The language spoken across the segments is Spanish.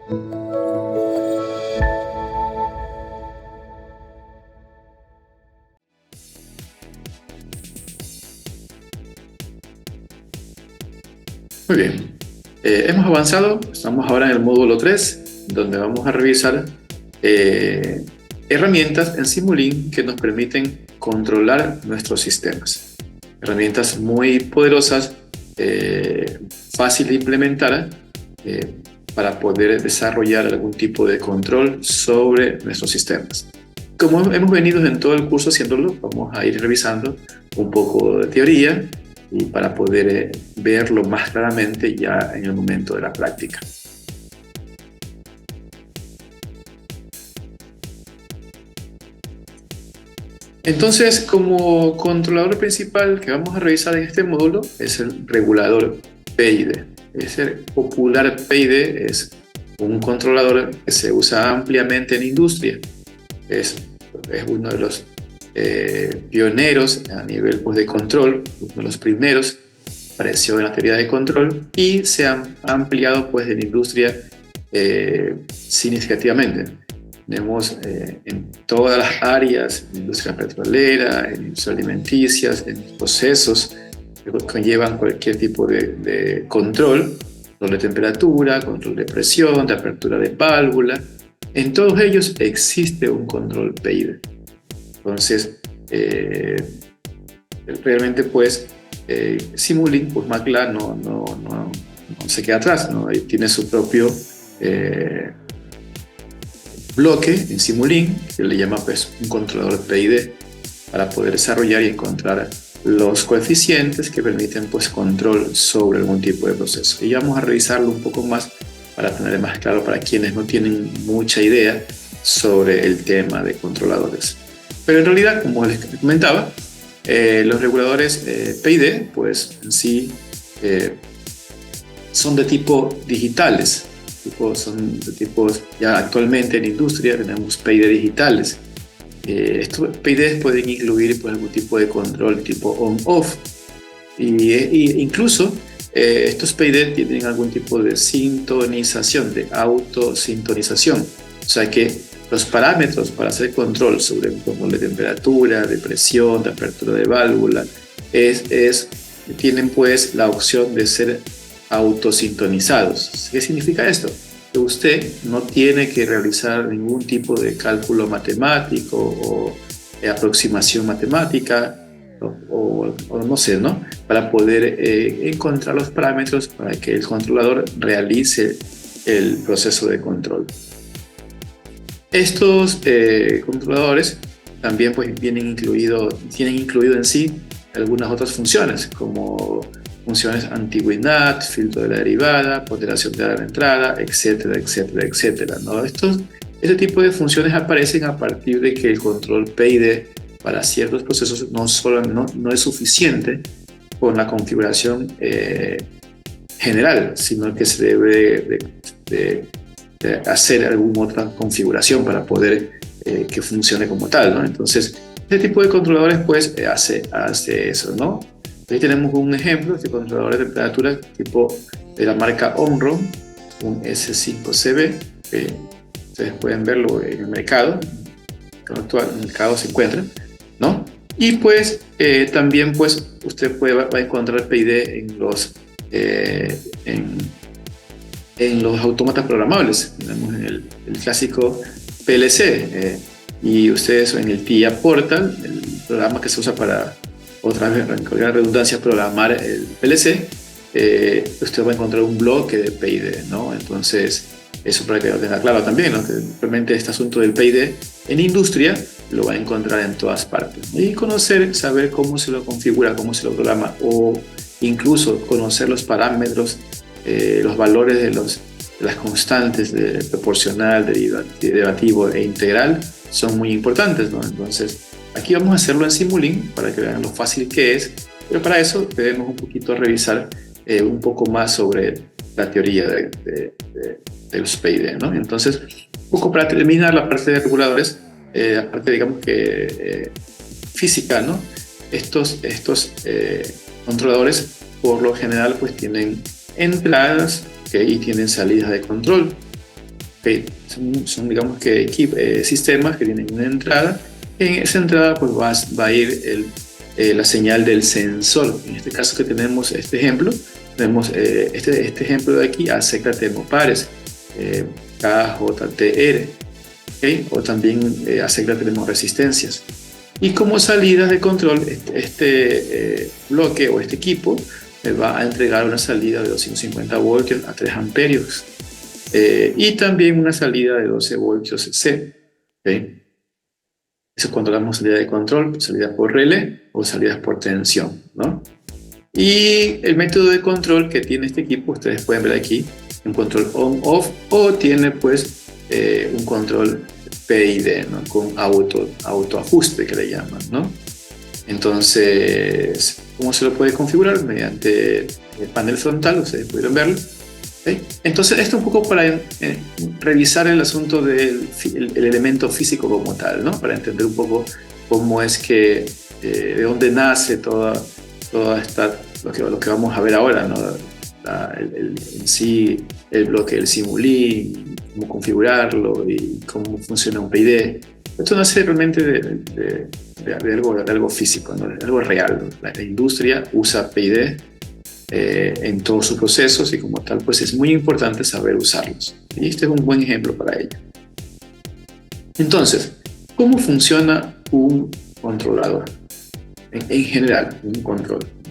Muy bien. Hemos avanzado, estamos ahora en el módulo 3, donde vamos a revisar herramientas en Simulink que nos permiten controlar nuestros sistemas. Herramientas muy poderosas, fácil de implementar para poder desarrollar algún tipo de control sobre nuestros sistemas. Como hemos venido en todo el curso haciéndolo, vamos a ir revisando un poco de teoría y para poder verlo más claramente ya en el momento de la práctica. Entonces, como controlador principal que vamos a revisar en este módulo es el regulador PID. Ese popular PID es un controlador que se usa ampliamente en industria. Es uno de los pioneros a nivel pues, de control, uno de los primeros, apareció en la teoría de control y se ha ampliado pues, en la industria significativamente. Tenemos en todas las áreas, en industria petrolera, en industria alimenticias, en procesos que conllevan cualquier tipo de control de temperatura, control de presión, de apertura de válvula. En todos ellos existe un control PID. Entonces, realmente pues Simulink, pues MATLAB no se queda atrás, ¿no? Tiene su propio bloque en Simulink que le llama pues un controlador PID para poder desarrollar y encontrar los coeficientes que permiten pues control sobre algún tipo de proceso. Y vamos a revisarlo un poco más para tener más claro para quienes no tienen mucha idea sobre el tema de controladores. Pero en realidad, como les comentaba, los reguladores PID pues en sí son de tipo digitales. Son de tipos, ya actualmente en la industria tenemos PID digitales. Estos PIDs pueden incluir pues, algún tipo de control tipo on-off. Y incluso estos PID tienen algún tipo de sintonización, de autosintonización. O sea que los parámetros para hacer control sobre el control de temperatura, de presión, de apertura de válvula, tienen pues la opción de ser autosintonizados. ¿Qué significa esto? Que usted no tiene que realizar ningún tipo de cálculo matemático o aproximación matemática o no sé, ¿no? Para poder encontrar los parámetros para que el controlador realice el proceso de control. Estos controladores también pues, tienen incluido en sí algunas otras funciones como funciones antigüedad, filtro de la derivada, ponderación de la entrada, etcétera, etcétera, etcétera, ¿no? Este tipo de funciones aparecen a partir de que el control PID para ciertos procesos no es suficiente con la configuración general, sino que se debe de hacer alguna otra configuración para poder que funcione como tal, ¿no? Entonces, este tipo de controladores pues hace eso, ¿no? Aquí tenemos un ejemplo de controlador de temperatura tipo de la marca Omron, un S5CB, que ustedes pueden verlo en el mercado, en el mercado se encuentra, ¿no? Y pues también pues usted va a encontrar PID en los autómatas programables. Tenemos en el clásico PLC y ustedes en el TIA Portal, el programa que se usa para otra vez, con la redundancia, programar el PLC, usted va a encontrar un bloque de PID, ¿no? Entonces, eso para que lo tenga claro también, ¿no? Que realmente este asunto del PID en industria lo va a encontrar en todas partes. Y saber cómo se lo configura, cómo se lo programa, o incluso conocer los parámetros, los valores de las constantes de proporcional, derivativo e integral son muy importantes, ¿no? Entonces, aquí vamos a hacerlo en Simulink para que vean lo fácil que es, pero para eso debemos un poquito revisar un poco más sobre la teoría de los PID, ¿no? Entonces, un poco para terminar la parte de reguladores, la parte, digamos que física, ¿no? Estos controladores, por lo general, pues tienen entradas y tienen salidas de control. Son, digamos que sistemas que tienen una entrada. En esa entrada pues va a ir la señal del sensor. En este caso que tenemos este ejemplo, tenemos este ejemplo de aquí, acepta termopares, KJTR, ¿okay? O también acepta termoresistencias. Y como salidas de control, este bloque o este equipo me va a entregar una salida de 250 voltios a 3 amperios. Y también una salida de 12 voltios C. ¿Okay? Eso cuando hablamos de salida de control, salida por relé o salidas por tensión, ¿no? Y el método de control que tiene este equipo, ustedes pueden ver aquí, un control on-off o tiene pues un control PID, ¿no? Con autoajuste que le llaman, ¿no? Entonces, ¿cómo se lo puede configurar? Mediante el panel frontal, ustedes pudieron verlo. ¿Okay? Entonces, esto un poco para revisar el asunto del el elemento físico como tal, ¿no? Para entender un poco cómo es que, de dónde nace toda esta, lo que vamos a ver ahora, ¿no? En sí, el bloque del Simulink, cómo configurarlo y cómo funciona un PID. Esto nace realmente de algo físico, ¿no? De algo real. La industria usa PID en todos sus procesos y como tal pues es muy importante saber usarlos, y este es un buen ejemplo para ello. Entonces, ¿cómo funciona un controlador? En general, un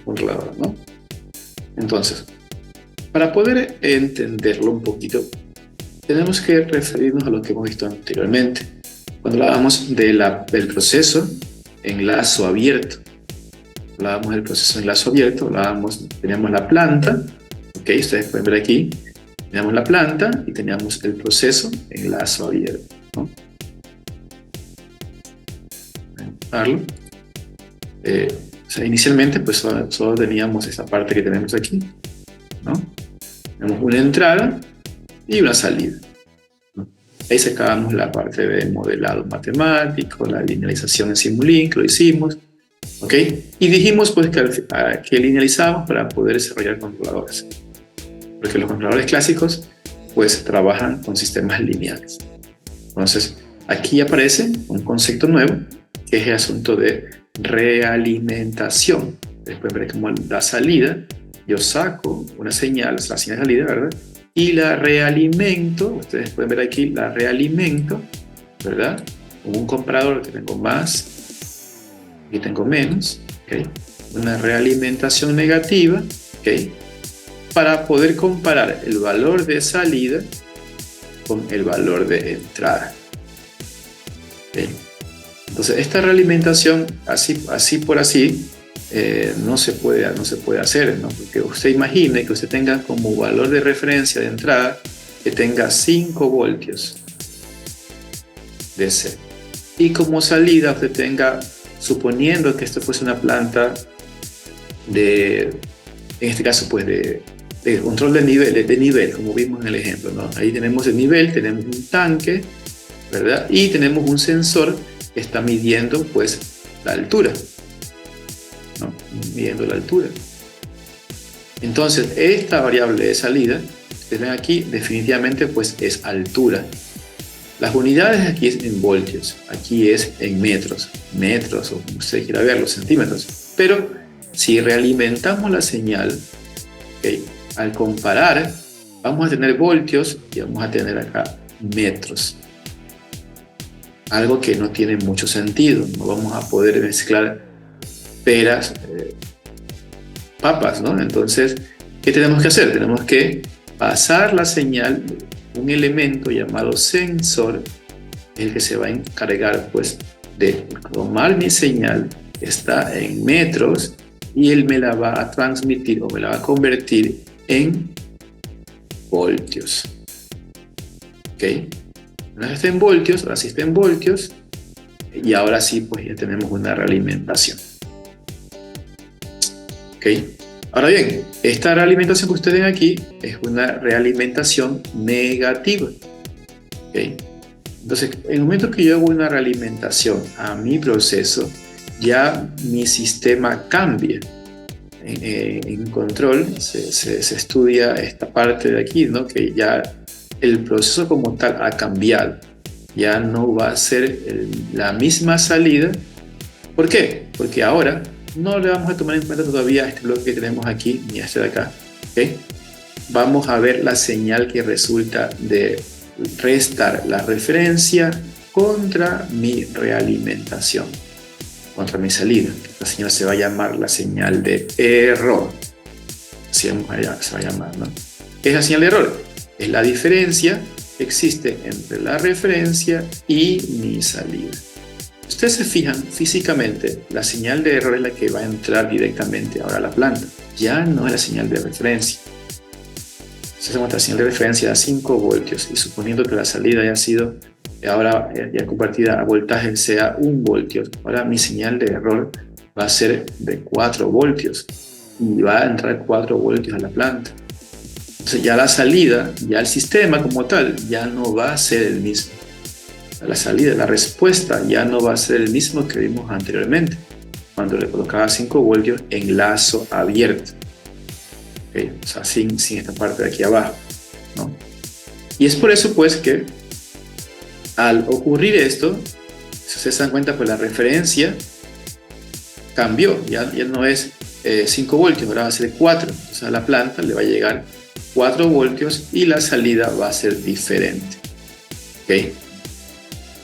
controlador, ¿no? Entonces, para poder entenderlo un poquito, tenemos que referirnos a lo que hemos visto anteriormente cuando hablábamos del proceso en lazo abierto. Hablábamos del proceso en lazo abierto, teníamos la planta, ok, ustedes pueden ver aquí, teníamos la planta y teníamos el proceso en lazo abierto, ¿no? O sea, inicialmente pues solo teníamos esta parte que tenemos aquí, ¿no? Tenemos una entrada y una salida, ¿no? Ahí sacábamos la parte de modelado matemático, la linealización en Simulink, lo hicimos. ¿Ok? Y dijimos pues que linealizamos para poder desarrollar controladores, porque los controladores clásicos pues trabajan con sistemas lineales. Entonces aquí aparece un concepto nuevo que es el asunto de realimentación. Después veré cómo la salida, yo saco una señal, la señal de salida, ¿verdad? Y la realimento, ustedes pueden ver aquí, la realimento, ¿verdad? Con un comparador que tengo más y tengo menos, ¿okay? Una realimentación negativa, ¿okay? Para poder comparar el valor de salida con el valor de entrada, ¿okay? Entonces esta realimentación así por así no se puede hacer, ¿no? Porque usted imagine que usted tenga como valor de referencia de entrada que tenga 5 voltios DC y como salida usted tenga, suponiendo que esto fuese una planta en este caso pues de control de nivel, como vimos en el ejemplo, ¿no? Ahí tenemos el nivel, tenemos un tanque, ¿verdad? Y tenemos un sensor que está midiendo pues la altura, ¿no? Midiendo la altura. Entonces esta variable de salida, ustedes ven aquí, definitivamente pues es altura. Las unidades aquí es en voltios, aquí es en metros o como usted quiera verlo, centímetros. Pero si realimentamos la señal, ¿okay? Al comparar, vamos a tener voltios y vamos a tener acá metros. Algo que no tiene mucho sentido, no vamos a poder mezclar peras, papas, ¿no? Entonces, ¿qué tenemos que hacer? Tenemos que pasar la señal, un elemento llamado sensor, el que se va a encargar pues de tomar mi señal, que está en metros, y él me la va a transmitir o me la va a convertir en voltios. ¿Ok? Una vez está en voltios, ahora sí está en voltios, y ahora sí pues ya tenemos una realimentación. ¿Ok? Ahora bien, esta realimentación que ustedes ven aquí es una realimentación negativa. ¿Okay? Entonces, en el momento que yo hago una realimentación a mi proceso, ya mi sistema cambia. En control se estudia esta parte de aquí, ¿no? Que ya el proceso como tal ha cambiado. Ya no va a ser la misma salida. ¿Por qué? Porque ahora no le vamos a tomar en cuenta todavía este bloque que tenemos aquí, ni este de acá. ¿Okay? Vamos a ver la señal que resulta de restar la referencia contra mi realimentación, contra mi salida. La señal se va a llamar la señal de error. Así se va a llamar, ¿no? ¿Qué es la señal de error? Es la diferencia que existe entre la referencia y mi salida. Ustedes se fijan físicamente, la señal de error es la que va a entrar directamente ahora a la planta. Ya no es la señal de referencia. Se muestra la señal de referencia a 5 voltios y suponiendo que la salida haya sido ahora ya convertida a voltaje sea 1 voltio, ahora mi señal de error va a ser de 4 voltios y va a entrar 4 voltios a la planta. Entonces ya la salida, ya el sistema como tal, ya no va a ser el mismo. La salida, la respuesta ya no va a ser el mismo que vimos anteriormente, cuando le colocaba 5 voltios en lazo abierto. ¿Okay? O sea, sin esta parte de aquí abajo, ¿no? Y es por eso pues que al ocurrir esto, si ustedes se dan cuenta, pues la referencia cambió, ya no es 5 voltios, ahora va a ser 4. Entonces a la planta le va a llegar 4 voltios y la salida va a ser diferente. ¿Okay?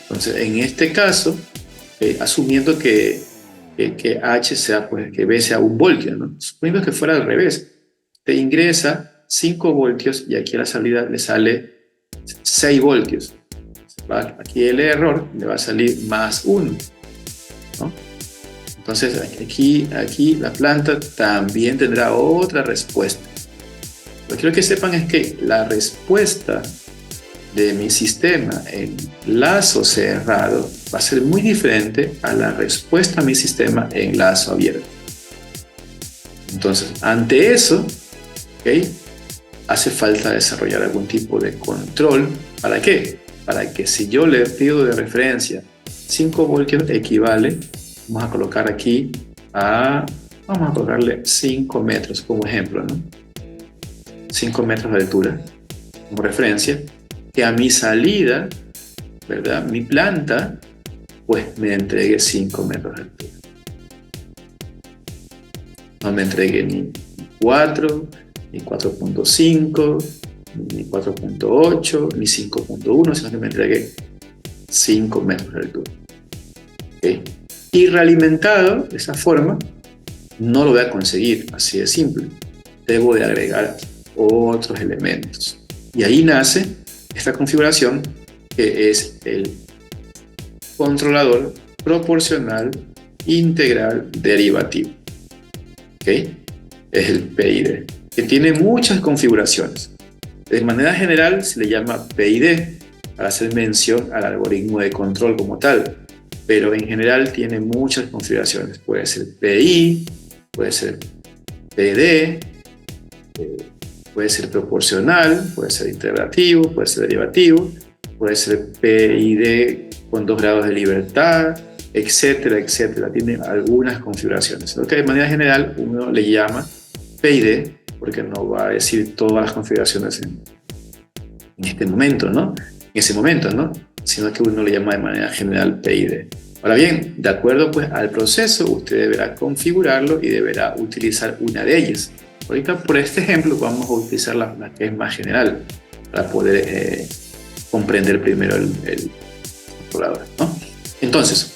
Entonces en este caso, asumiendo que H sea, pues que B sea 1 voltio, ¿no? Suponiendo que fuera al revés, te ingresa 5 voltios y aquí a la salida le sale 6 voltios. Aquí el error le va a salir más 1, ¿no? Entonces aquí la planta también tendrá otra respuesta. Lo que quiero que sepan es que la respuesta de mi sistema en lazo cerrado va a ser muy diferente a la respuesta a mi sistema en lazo abierto. Entonces, ante eso, ¿okay? Hace falta desarrollar algún tipo de control. ¿Para qué? Para que si yo le pido de referencia 5 voltios equivale, vamos a colocar aquí vamos a colocarle 5 metros como ejemplo, ¿no? 5 metros de altura como referencia, que a mi salida, ¿verdad? Mi planta, pues me entregue 5 metros de altura. No me entregue ni 4, ni 4.5, ni 4.8, ni 5.1, sino que me entregue 5 metros de altura. ¿Okay? Y realimentado de esa forma, no lo voy a conseguir, así de simple. Debo de agregar otros elementos. Y ahí nace esta configuración que es el controlador proporcional integral derivativo. ¿Okay? Es el PID, que tiene muchas configuraciones. De manera general se le llama PID para hacer mención al algoritmo de control como tal, pero en general tiene muchas configuraciones. Puede ser PI, puede ser PD, puede ser proporcional, puede ser integrativo, puede ser derivativo, puede ser PID con 2 grados de libertad, etcétera, etcétera. Tiene algunas configuraciones. Lo que de manera general uno le llama PID, porque no va a decir todas las configuraciones en este momento, ¿no? En ese momento, ¿no? Sino que uno le llama de manera general PID. Ahora bien, de acuerdo pues al proceso, usted deberá configurarlo y deberá utilizar una de ellas. Ahorita por este ejemplo vamos a utilizar la que es más general para poder comprender primero el controlador, ¿no? Entonces,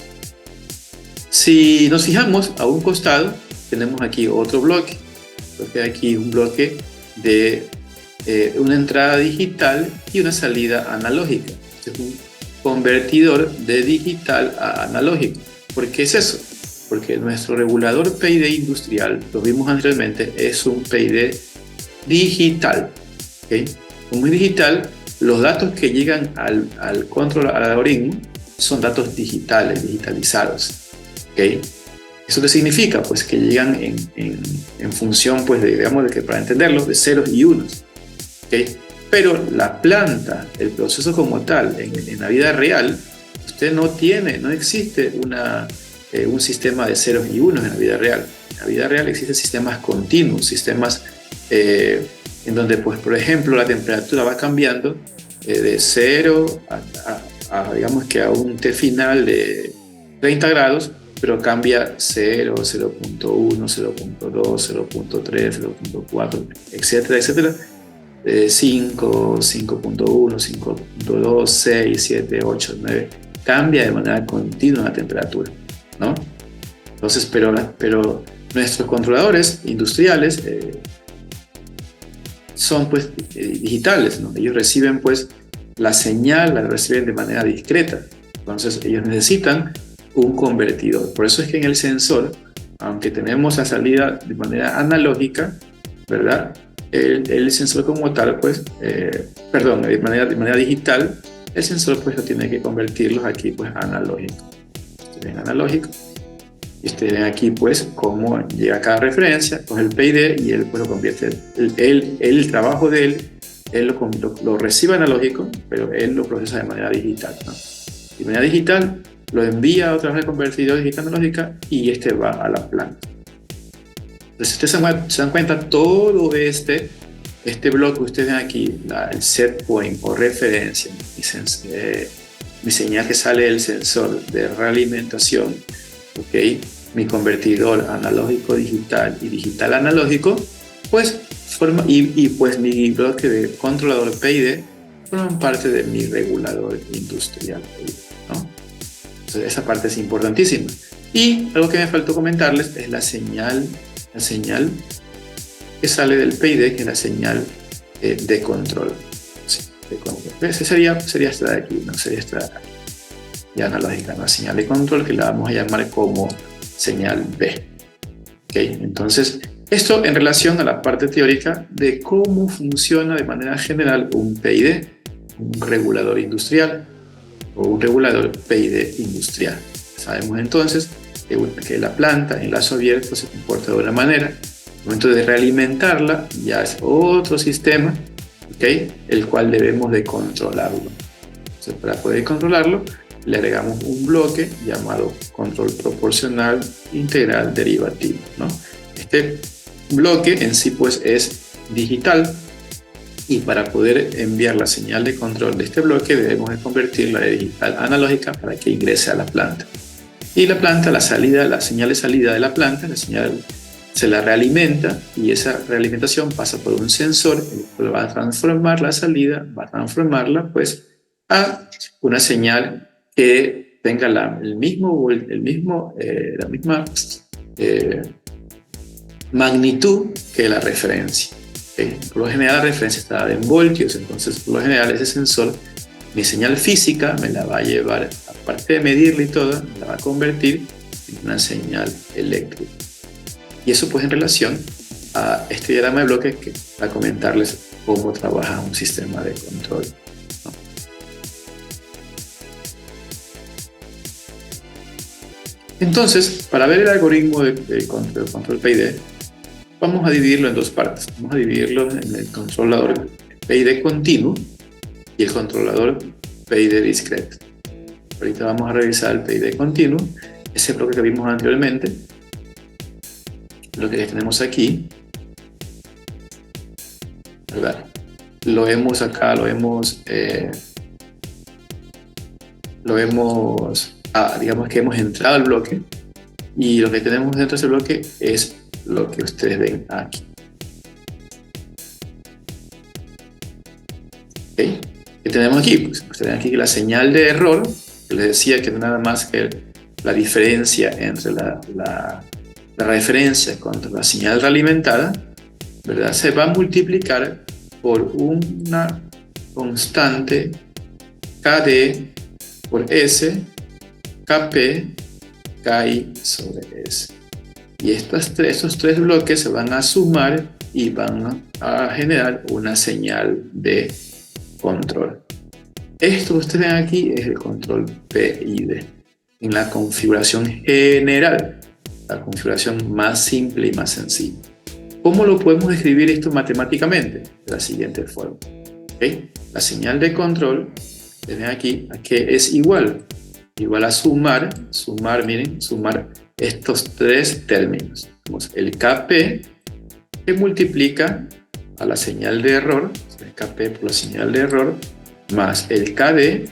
si nos fijamos a un costado, tenemos aquí otro bloque. Aquí un bloque de una entrada digital y una salida analógica. Es un convertidor de digital a analógico. ¿Por qué es eso? Porque nuestro regulador PID industrial, lo vimos anteriormente, es un PID digital. ¿Okay? Como es digital, los datos que llegan al algoritmo son datos digitales, digitalizados. ¿Okay? ¿Eso qué significa? Pues que llegan en función, pues digamos, de que para entenderlo, de ceros y unos. ¿Okay? Pero la planta, el proceso como tal, en la vida real, usted no existe un sistema de ceros y unos en la vida real. En la vida real existen sistemas continuos, sistemas en donde, pues, por ejemplo, la temperatura va cambiando de 0 digamos que a un T final de 30 grados, pero cambia 0, 0.1, 0.2, 0.3, 0.4, etcétera, etcétera. 5, 5.1, 5.2, 6, 7, 8, 9. Cambia de manera continua la temperatura, ¿no? Entonces, pero nuestros controladores industriales son pues digitales, ¿no? Ellos reciben pues la señal, la reciben de manera discreta. Entonces ellos necesitan un convertidor. Por eso es que en el sensor, aunque tenemos la salida de manera analógica, ¿verdad? El sensor como tal, pues, perdón, de manera digital, el sensor pues tiene que convertirlos aquí pues a analógico. Ustedes ven analógico. Y ustedes ven aquí pues cómo llega cada referencia, coge el PID y él pues lo convierte. El trabajo de él lo recibe analógico, pero él lo procesa de manera digital, ¿no? De manera digital lo envía a otra vez al convertidor digital analógica y este va a la planta. Entonces ustedes se dan cuenta, todo este bloque que ustedes ven aquí, el set point o referencia, mi señal que sale del sensor de realimentación, ¿okay? Mi convertidor analógico digital y digital analógico, pues pues mi bloque de controlador PID forman parte de mi regulador industrial, ¿no? Entonces esa parte es importantísima. Y algo que me faltó comentarles es la señal que sale del PID, que es la señal de control. Sí, de control. Esa sería esta de aquí, no sería esta de acá. Ya analógica, una señal de control que la vamos a llamar como señal B. ¿Okay? Entonces, esto en relación a la parte teórica de cómo funciona de manera general un PID, un regulador industrial o un regulador PID industrial. Sabemos entonces que la planta en lazo abierto se comporta de una manera. Al momento de realimentarla ya es otro sistema, ¿okay? El cual debemos de controlarlo. Entonces, para poder controlarlo, le agregamos un bloque llamado control proporcional integral derivativo, ¿no? Este bloque en sí pues es digital y para poder enviar la señal de control de este bloque debemos de convertirla de digital a analógica para que ingrese a la planta. Y la planta, la señal de salida de la planta, la señal se la realimenta y esa realimentación pasa por un sensor, el cual va a transformar la salida, va a transformarla pues a una señal que tenga la misma magnitud que la referencia. ¿Okay? Por lo general la referencia está en voltios, entonces por lo general ese sensor, mi señal física me la va a llevar, aparte de medirla y todo, me la va a convertir en una señal eléctrica. Y eso pues en relación a este diagrama de bloques que para comentarles cómo trabaja un sistema de control, ¿no? Entonces, para ver el algoritmo de control PID, vamos a dividirlo en dos partes. Vamos a dividirlo en el controlador PID continuo y el controlador PID discreto. Ahorita vamos a revisar el PID continuo, ese bloque que vimos anteriormente, lo que tenemos aquí, ¿verdad? Lo hemos acá, digamos que hemos entrado al bloque y lo que tenemos dentro de ese bloque es lo que ustedes ven aquí. ¿Okay? ¿Qué tenemos aquí? Pues tenemos aquí la señal de error, que les decía que no nada más que la diferencia entre la referencia contra la señal realimentada, ¿verdad? Se va a multiplicar por una constante KD por S, KP, KI sobre S. Y estos tres bloques se van a sumar y van a generar una señal de control. Esto que ustedes ven aquí es el control PID en la configuración general, la configuración más simple y más sencilla. ¿Cómo lo podemos escribir esto matemáticamente? De la siguiente forma. ¿Okay? La señal de control, ven aquí, que es igual a sumar estos tres términos. Tenemos el KP que multiplica a la señal de error, el KP por la señal de error, más el KD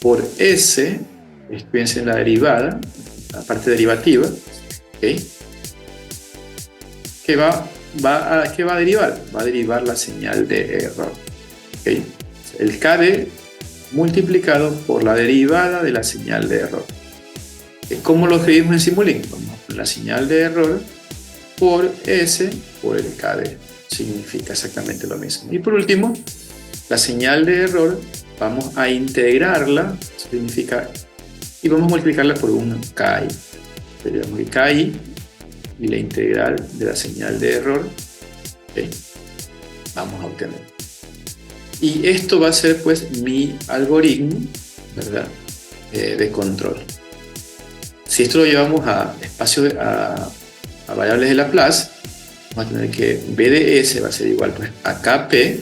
por S, piensen en la derivada, la parte derivativa, ¿okay? ¿Qué va a derivar? Va a derivar la señal de error, ¿okay? El KD multiplicado por la derivada de la señal de error. ¿Cómo lo escribimos en Simulink? La señal de error por S por el KD. Significa exactamente lo mismo. Y por último, la señal de error vamos a integrarla, significa, y vamos a multiplicarla por un KI. Tenemos el KI y la integral de la señal de error, ¿okay? Vamos a obtener. Y esto va a ser pues mi algoritmo, ¿verdad? De control. Si esto lo llevamos a espacios, a variables de Laplace, vamos a tener que B de S va a ser igual pues a KP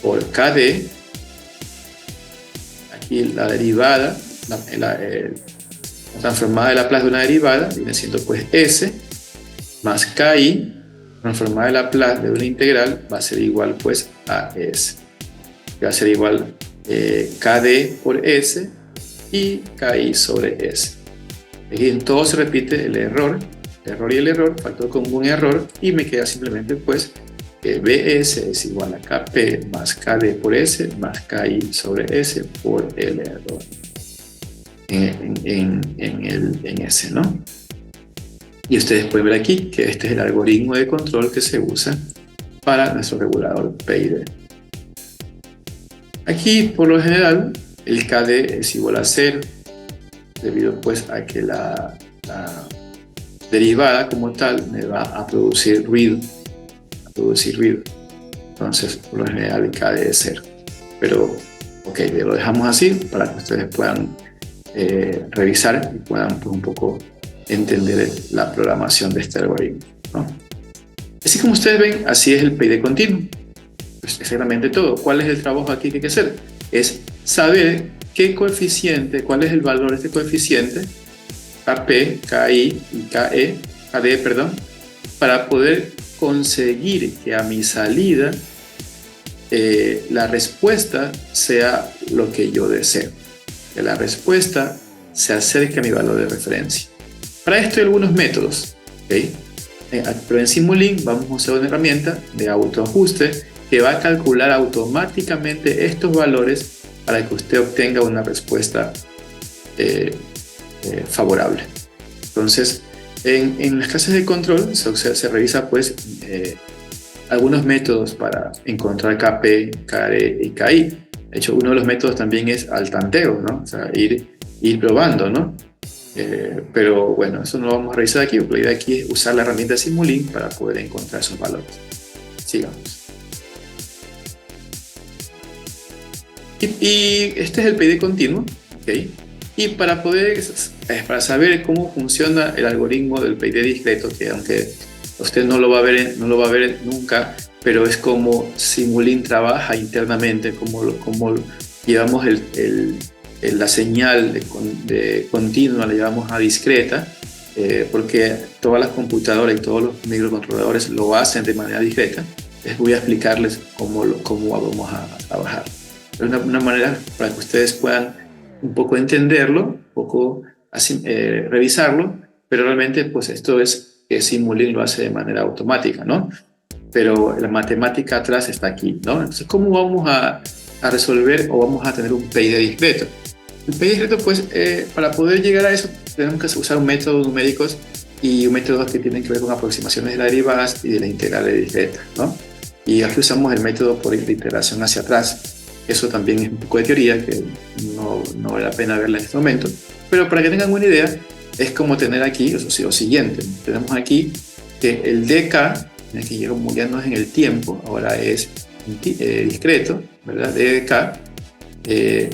por KD. Aquí la derivada, la transformada de Laplace de una derivada viene siendo pues S más KI transformada de Laplace de una integral va a ser igual pues a S, que va a ser igual KD por S y KI sobre S. Aquí en todo se repite el error y el error, factor común error, y me queda simplemente pues que BS es igual a KP más KD por S más KI sobre S por el error en S, ¿no? Y ustedes pueden ver aquí que este es el algoritmo de control que se usa para nuestro regulador PID. Aquí, por lo general, el KD es igual a 0, debido pues a que la derivada como tal me va a producir ruido. Entonces, por lo general, el KD es 0. Pero, ok, lo dejamos así para que ustedes puedan revisar y puedan pues, un poco entender la programación de este algoritmo, ¿no? Así como ustedes ven, así es el PID continuo. Pues exactamente todo. ¿Cuál es el trabajo aquí que hay que hacer? Es saber qué coeficiente, cuál es el valor de este coeficiente, KP, KI y KD, perdón, para poder conseguir que a mi salida la respuesta sea lo que yo deseo. Que la respuesta se acerque a mi valor de referencia. Para esto hay algunos métodos, ¿okay? Pero en Simulink vamos a usar una herramienta de autoajuste que va a calcular automáticamente estos valores para que usted obtenga una respuesta favorable. Entonces, en las clases de control se revisa pues algunos métodos para encontrar KP, KD y KI. De hecho, uno de los métodos también es al tanteo, ¿no? O sea, ir probando, ¿no? Pero bueno, eso no lo vamos a revisar aquí, porque la idea aquí es usar la herramienta Simulink para poder encontrar esos valores. Sigamos. Y este es el PID continuo, ¿okay? Y para saber cómo funciona el algoritmo del PID discreto, que aunque usted no lo va a ver nunca, pero es como Simulink trabaja internamente, como llevamos la señal de continua, la llevamos a discreta, porque todas las computadoras y todos los microcontroladores lo hacen de manera discreta. Les voy a explicarles cómo vamos a trabajar. Es una manera para que ustedes puedan un poco entenderlo, un poco revisarlo, pero realmente pues esto es que Simulink lo hace de manera automática, ¿no? Pero la matemática atrás está aquí, ¿no? Entonces, ¿cómo vamos a resolver o vamos a tener un PID discreto? El PID discreto, pues, para poder llegar a eso, tenemos que usar un método numéricos y un método que tienen que ver con aproximaciones de las derivadas y de la integral de discreta, ¿no? Y aquí usamos el método por integración hacia atrás. Eso también es un poco de teoría que no vale la pena verla en este momento, pero para que tengan una idea, es como tener aquí lo siguiente. Tenemos aquí que el dk, que ya no es en el tiempo, ahora es discreto, ¿verdad? dk,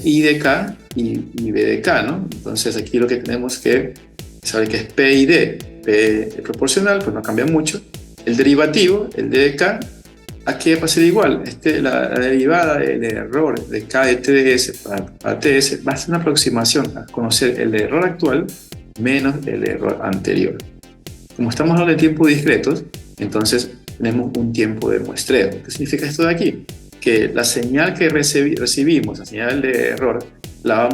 i de k y b de k, ¿no? Entonces aquí lo que tenemos que saber que es p y d. P es proporcional, pues no cambia mucho. El derivativo, el d de k, aquí va a ser igual. La derivada del error de k de TDS para TS va a ser una aproximación a conocer el error actual menos el error anterior. Como estamos hablando de tiempos discretos, entonces tenemos un tiempo de muestreo. ¿Qué significa esto de aquí? que la señal que recibimos, la señal de error, ya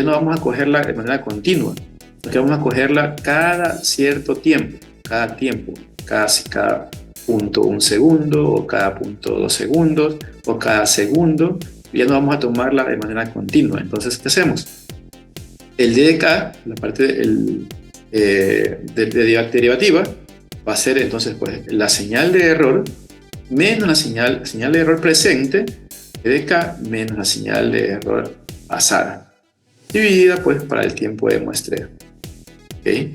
no vamos a cogerla de manera continua, porque vamos a cogerla cada cierto tiempo, cada punto 1 segundo, o cada punto 2 segundos, o cada segundo. Ya no vamos a tomarla de manera continua. Entonces, ¿qué hacemos? El DDK, la parte de derivativa, va a ser entonces pues, la señal de error menos la señal de error presente, DDK, menos la señal de error pasada, dividida pues para el tiempo de muestreo. ¿Okay?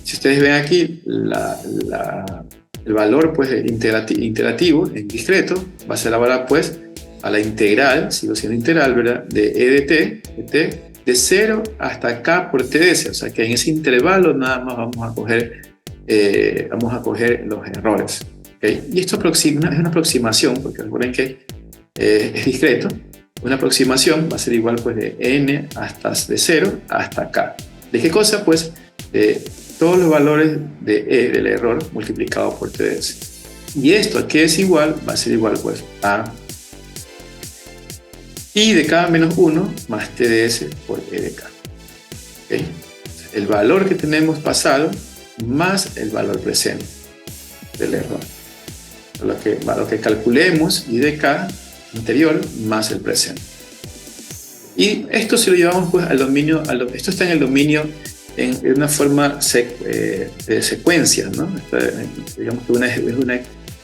Si ustedes ven aquí, el valor pues, integrativo en discreto va a ser ahora pues a la integral, sigo siendo integral, ¿verdad? De E de t, de 0 hasta k por TS, o sea que en ese intervalo nada más vamos a coger los errores. ¿Okay? Y esto es una aproximación, porque recuerden que es discreto. Una aproximación va a ser igual pues de n de 0 hasta k. ¿De qué cosa? Pues todos los valores de E del error multiplicado por TDS. Y esto aquí es igual, va a ser igual pues a I de k menos 1 más TDS por E de k. ¿Okay? El valor que tenemos pasado más el valor presente del error. Lo que calculemos I de k anterior más el presente. Y esto si lo llevamos pues al dominio, esto está en el dominio en una forma de secuencia, ¿no? Digamos que es una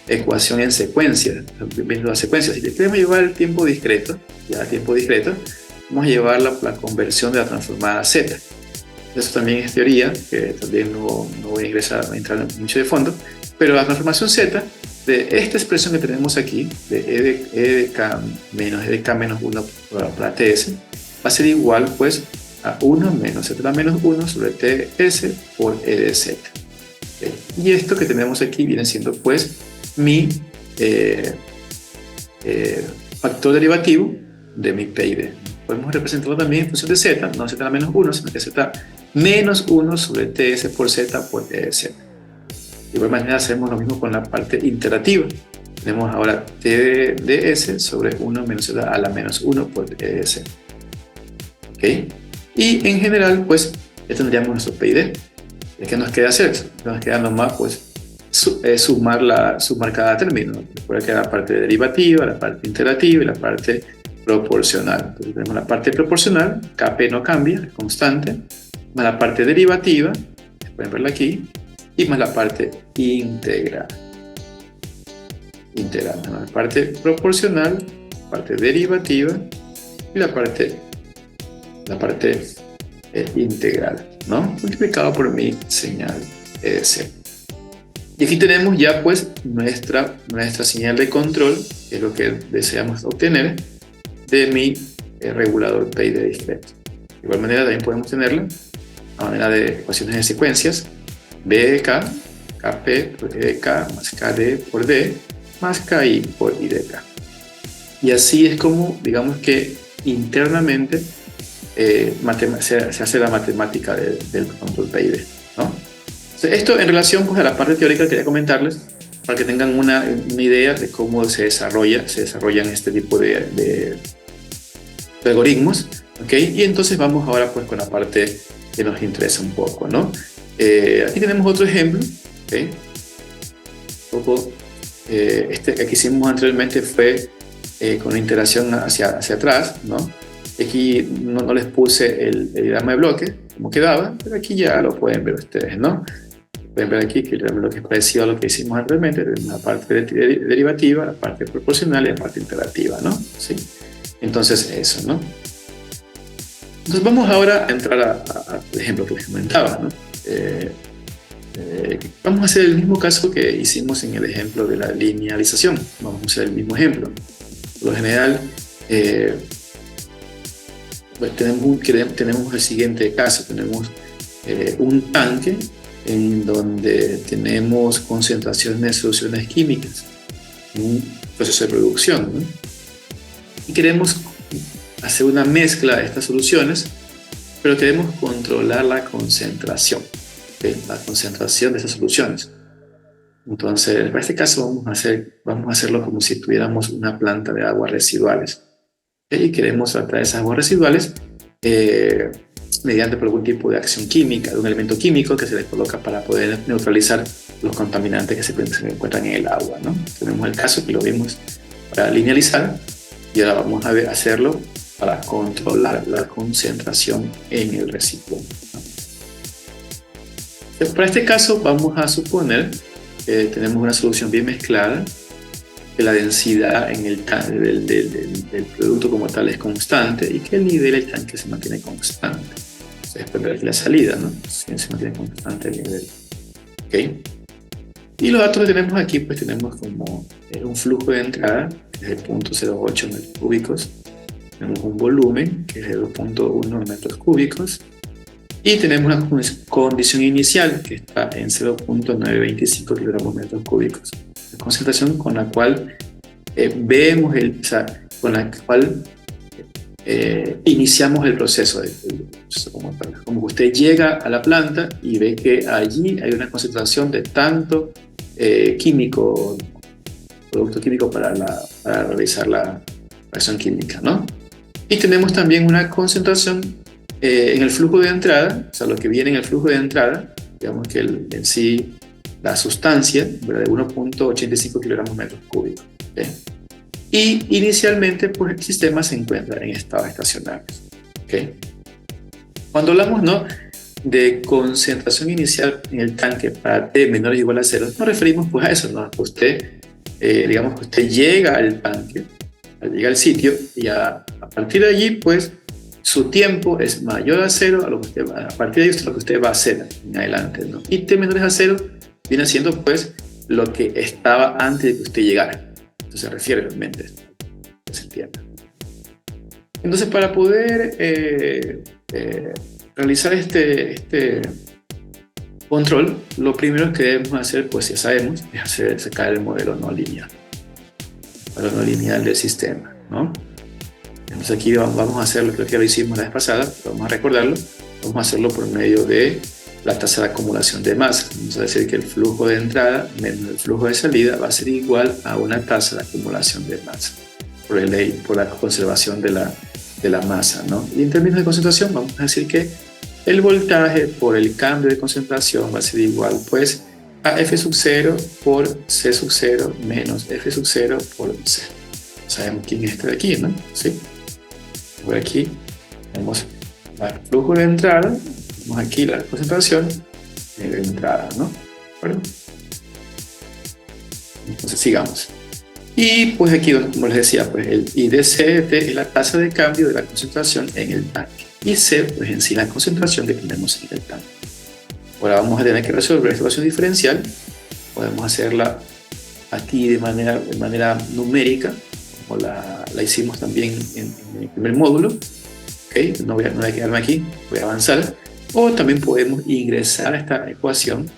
ecuación en secuencia, viendo las secuencias. Si le queremos llevar el tiempo discreto, vamos a llevar la conversión de la transformada Z. Eso también es teoría, que también no voy a entrar mucho de fondo, pero la transformación Z de esta expresión que tenemos aquí, de E de K menos 1 para TS, va a ser igual pues a 1 menos Z menos 1 sobre TS por E de Z. ¿Okay? Y esto que tenemos aquí viene siendo pues mi factor derivativo de mi PID. Podemos representarlo también en función de Z, no Z menos 1, sino que Z menos 1 sobre TS por Z por E de Z. De igual manera hacemos lo mismo con la parte iterativa. Tenemos ahora T de S sobre 1 menos Z a la menos 1 por E de Z. ¿Okay? Y en general, pues, ya tendríamos nuestro PID. ¿Qué nos queda hacer? Nos queda nomás, pues, sumar cada término. Recuerda que la parte derivativa, la parte iterativa y la parte proporcional. Entonces tenemos la parte proporcional, Kp no cambia, es constante, más la parte derivativa, pueden verla aquí, y más la parte integral. La parte proporcional, la parte derivativa y la parte integral, ¿no? Multiplicado por mi señal EDC. Y aquí tenemos ya pues nuestra señal de control, que es lo que deseamos obtener de mi regulador PID discreto. De igual manera también podemos tenerla a manera de ecuaciones de secuencias, B de K, Kp por E de K más Kd por D más Ki por I de K. Y así es como, digamos que internamente se hace la matemática del control PID, ¿no? Esto en relación pues, a la parte teórica quería comentarles para que tengan una idea de cómo se desarrollan este tipo de algoritmos, ¿okay? Y entonces vamos ahora pues con la parte que nos interesa un poco, ¿no? Aquí tenemos otro ejemplo, ¿okay? Este que hicimos anteriormente fue con la interacción hacia atrás, ¿no? Aquí no les puse el diagrama de bloque, como quedaba, pero aquí ya lo pueden ver ustedes, ¿no? Pueden ver aquí que el diagrama de bloque es parecido a lo que hicimos anteriormente, la parte derivativa, la parte proporcional y la parte iterativa, ¿no? ¿Sí? Entonces eso, ¿no? Entonces vamos ahora a entrar al ejemplo que les comentaba, ¿no? Vamos a hacer el mismo caso que hicimos en el ejemplo de la linealización. Vamos a hacer el mismo ejemplo. Por lo general, pues tenemos el siguiente caso. Tenemos un tanque en donde tenemos concentraciones de soluciones químicas, un proceso de producción, ¿no? Y queremos hacer una mezcla de estas soluciones, pero queremos controlar la concentración, ¿okay? La concentración de esas soluciones. Entonces, para este caso vamos a hacerlo como si tuviéramos una planta de aguas residuales. Y queremos tratar esas aguas residuales eh, mediante por algún tipo de acción química, de un elemento químico que se le coloca para poder neutralizar los contaminantes que se encuentran en el agua, ¿no? Tenemos el caso que lo vimos para linealizar y ahora vamos a hacerlo para controlar la concentración en el recipiente, ¿no? Para este caso vamos a suponer que tenemos una solución bien mezclada, que la densidad en el del producto como tal es constante y que el nivel del tanque se mantiene constante. Después de la salida, ¿no? Se mantiene constante el nivel. ¿Okay? Y los datos que tenemos aquí, pues tenemos como un flujo de entrada, que es de 0.08 metros cúbicos. Tenemos un volumen, que es de 2.1 metros cúbicos. Y tenemos una condición inicial, que está en 0.925 kilogramos metros cúbicos. La concentración con la cual vemos, con la cual iniciamos el proceso. Como usted llega a la planta y ve que allí hay una concentración de tanto químico, producto químico para realizar la reacción química, ¿no? Y tenemos también una concentración en el flujo de entrada, o sea, lo que viene en el flujo de entrada, digamos que en sí la sustancia, ¿verdad?, de 1.85 kilogramos metros cúbicos. ¿Okay? Y inicialmente, pues el sistema se encuentra en estado estacionario. ¿Okay? Cuando hablamos, ¿no?, de concentración inicial en el tanque para T menor o igual a 0, nos referimos pues a eso, ¿no? Usted, digamos que usted llega al tanque, llega al sitio y a partir de allí, pues su tiempo es mayor a 0 a lo que usted va, a partir de ahí lo que usted va a hacer en adelante, ¿no? Y T menor a 0 viene siendo pues lo que estaba antes de que usted llegara. Entonces se refiere realmente a ese tiempo. Entonces para poder realizar este control, lo primero que debemos hacer, pues ya sabemos, es sacar el modelo no lineal. El modelo no lineal del sistema, ¿no? Entonces aquí vamos a hacer lo que ya lo hicimos la vez pasada, vamos a recordarlo, vamos a hacerlo por medio de la tasa de acumulación de masa. Vamos a decir que el flujo de entrada menos el flujo de salida va a ser igual a una tasa de acumulación de masa, por la conservación de la masa, ¿no? Y en términos de concentración vamos a decir que el voltaje por el cambio de concentración va a ser igual pues a F sub 0 por C sub 0 menos F sub 0 por C. Sabemos quién es este de aquí, ¿no? Sí. Por aquí tenemos el flujo de entrada, tenemos aquí la concentración de entrada, ¿no? ¿Bueno? Entonces sigamos. Y pues aquí, como les decía, pues el IDCT es la tasa de cambio de la concentración en el tanque. Y C, pues en sí la concentración que tenemos en el tanque. Ahora vamos a tener que resolver esta ecuación diferencial. Podemos hacerla aquí de manera numérica, como la hicimos también en el primer módulo. ¿Okay? No voy a quedarme aquí, voy a avanzar. O también podemos ingresar a esta ecuación.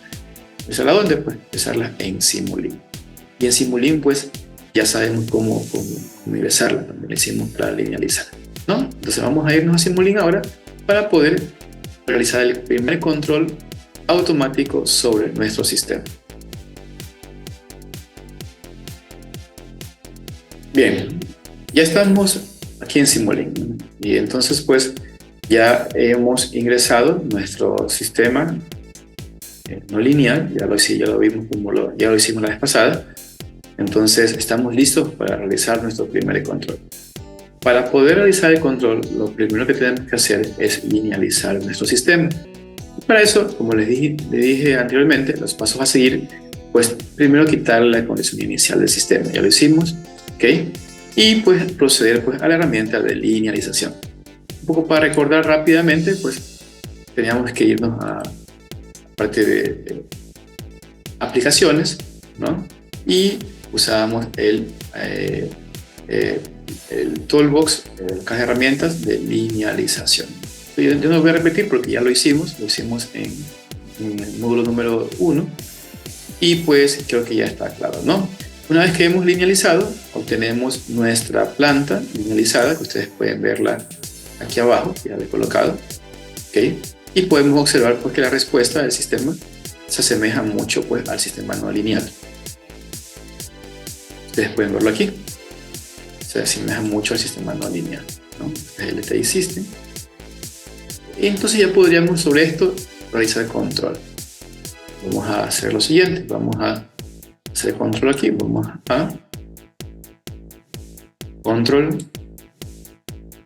¿Ingresarla dónde? Pues ingresarla en Simulink. Y en Simulink, pues ya sabemos cómo ingresarla. También la hicimos para linealizar, ¿no? Entonces vamos a irnos a Simulink ahora para poder realizar el primer control automático sobre nuestro sistema. Bien, ya estamos aquí en Simulink, ¿no? Y entonces pues ya hemos ingresado nuestro sistema no lineal, ya lo vimos ya lo hicimos la vez pasada. Entonces estamos listos para realizar nuestro primer control. Para poder realizar el control, lo primero que tenemos que hacer es linealizar nuestro sistema. Y para eso, como les dije anteriormente, los pasos a seguir, pues primero quitar la condición inicial del sistema. Ya lo hicimos, ¿ok? Y pues proceder pues, a la herramienta de linealización. Un poco para recordar rápidamente, pues teníamos que irnos a parte de aplicaciones, ¿no? Y usábamos el toolbox, caja de herramientas de linealización. Yo no voy a repetir porque ya lo hicimos en el módulo número 1 y pues creo que ya está claro, ¿no? Una vez que hemos linealizado, obtenemos nuestra planta linealizada, que ustedes pueden verla aquí abajo, ya la he colocado, ¿okay? Y podemos observar pues, que la respuesta del sistema se asemeja mucho pues, al sistema no lineal. Ustedes pueden verlo aquí. Se asemeja mucho al sistema no lineal, ¿no? Este es el LTI System. Y entonces ya podríamos sobre esto realizar control. Vamos a hacer lo siguiente. Vamos a hacer control aquí. Vamos a control.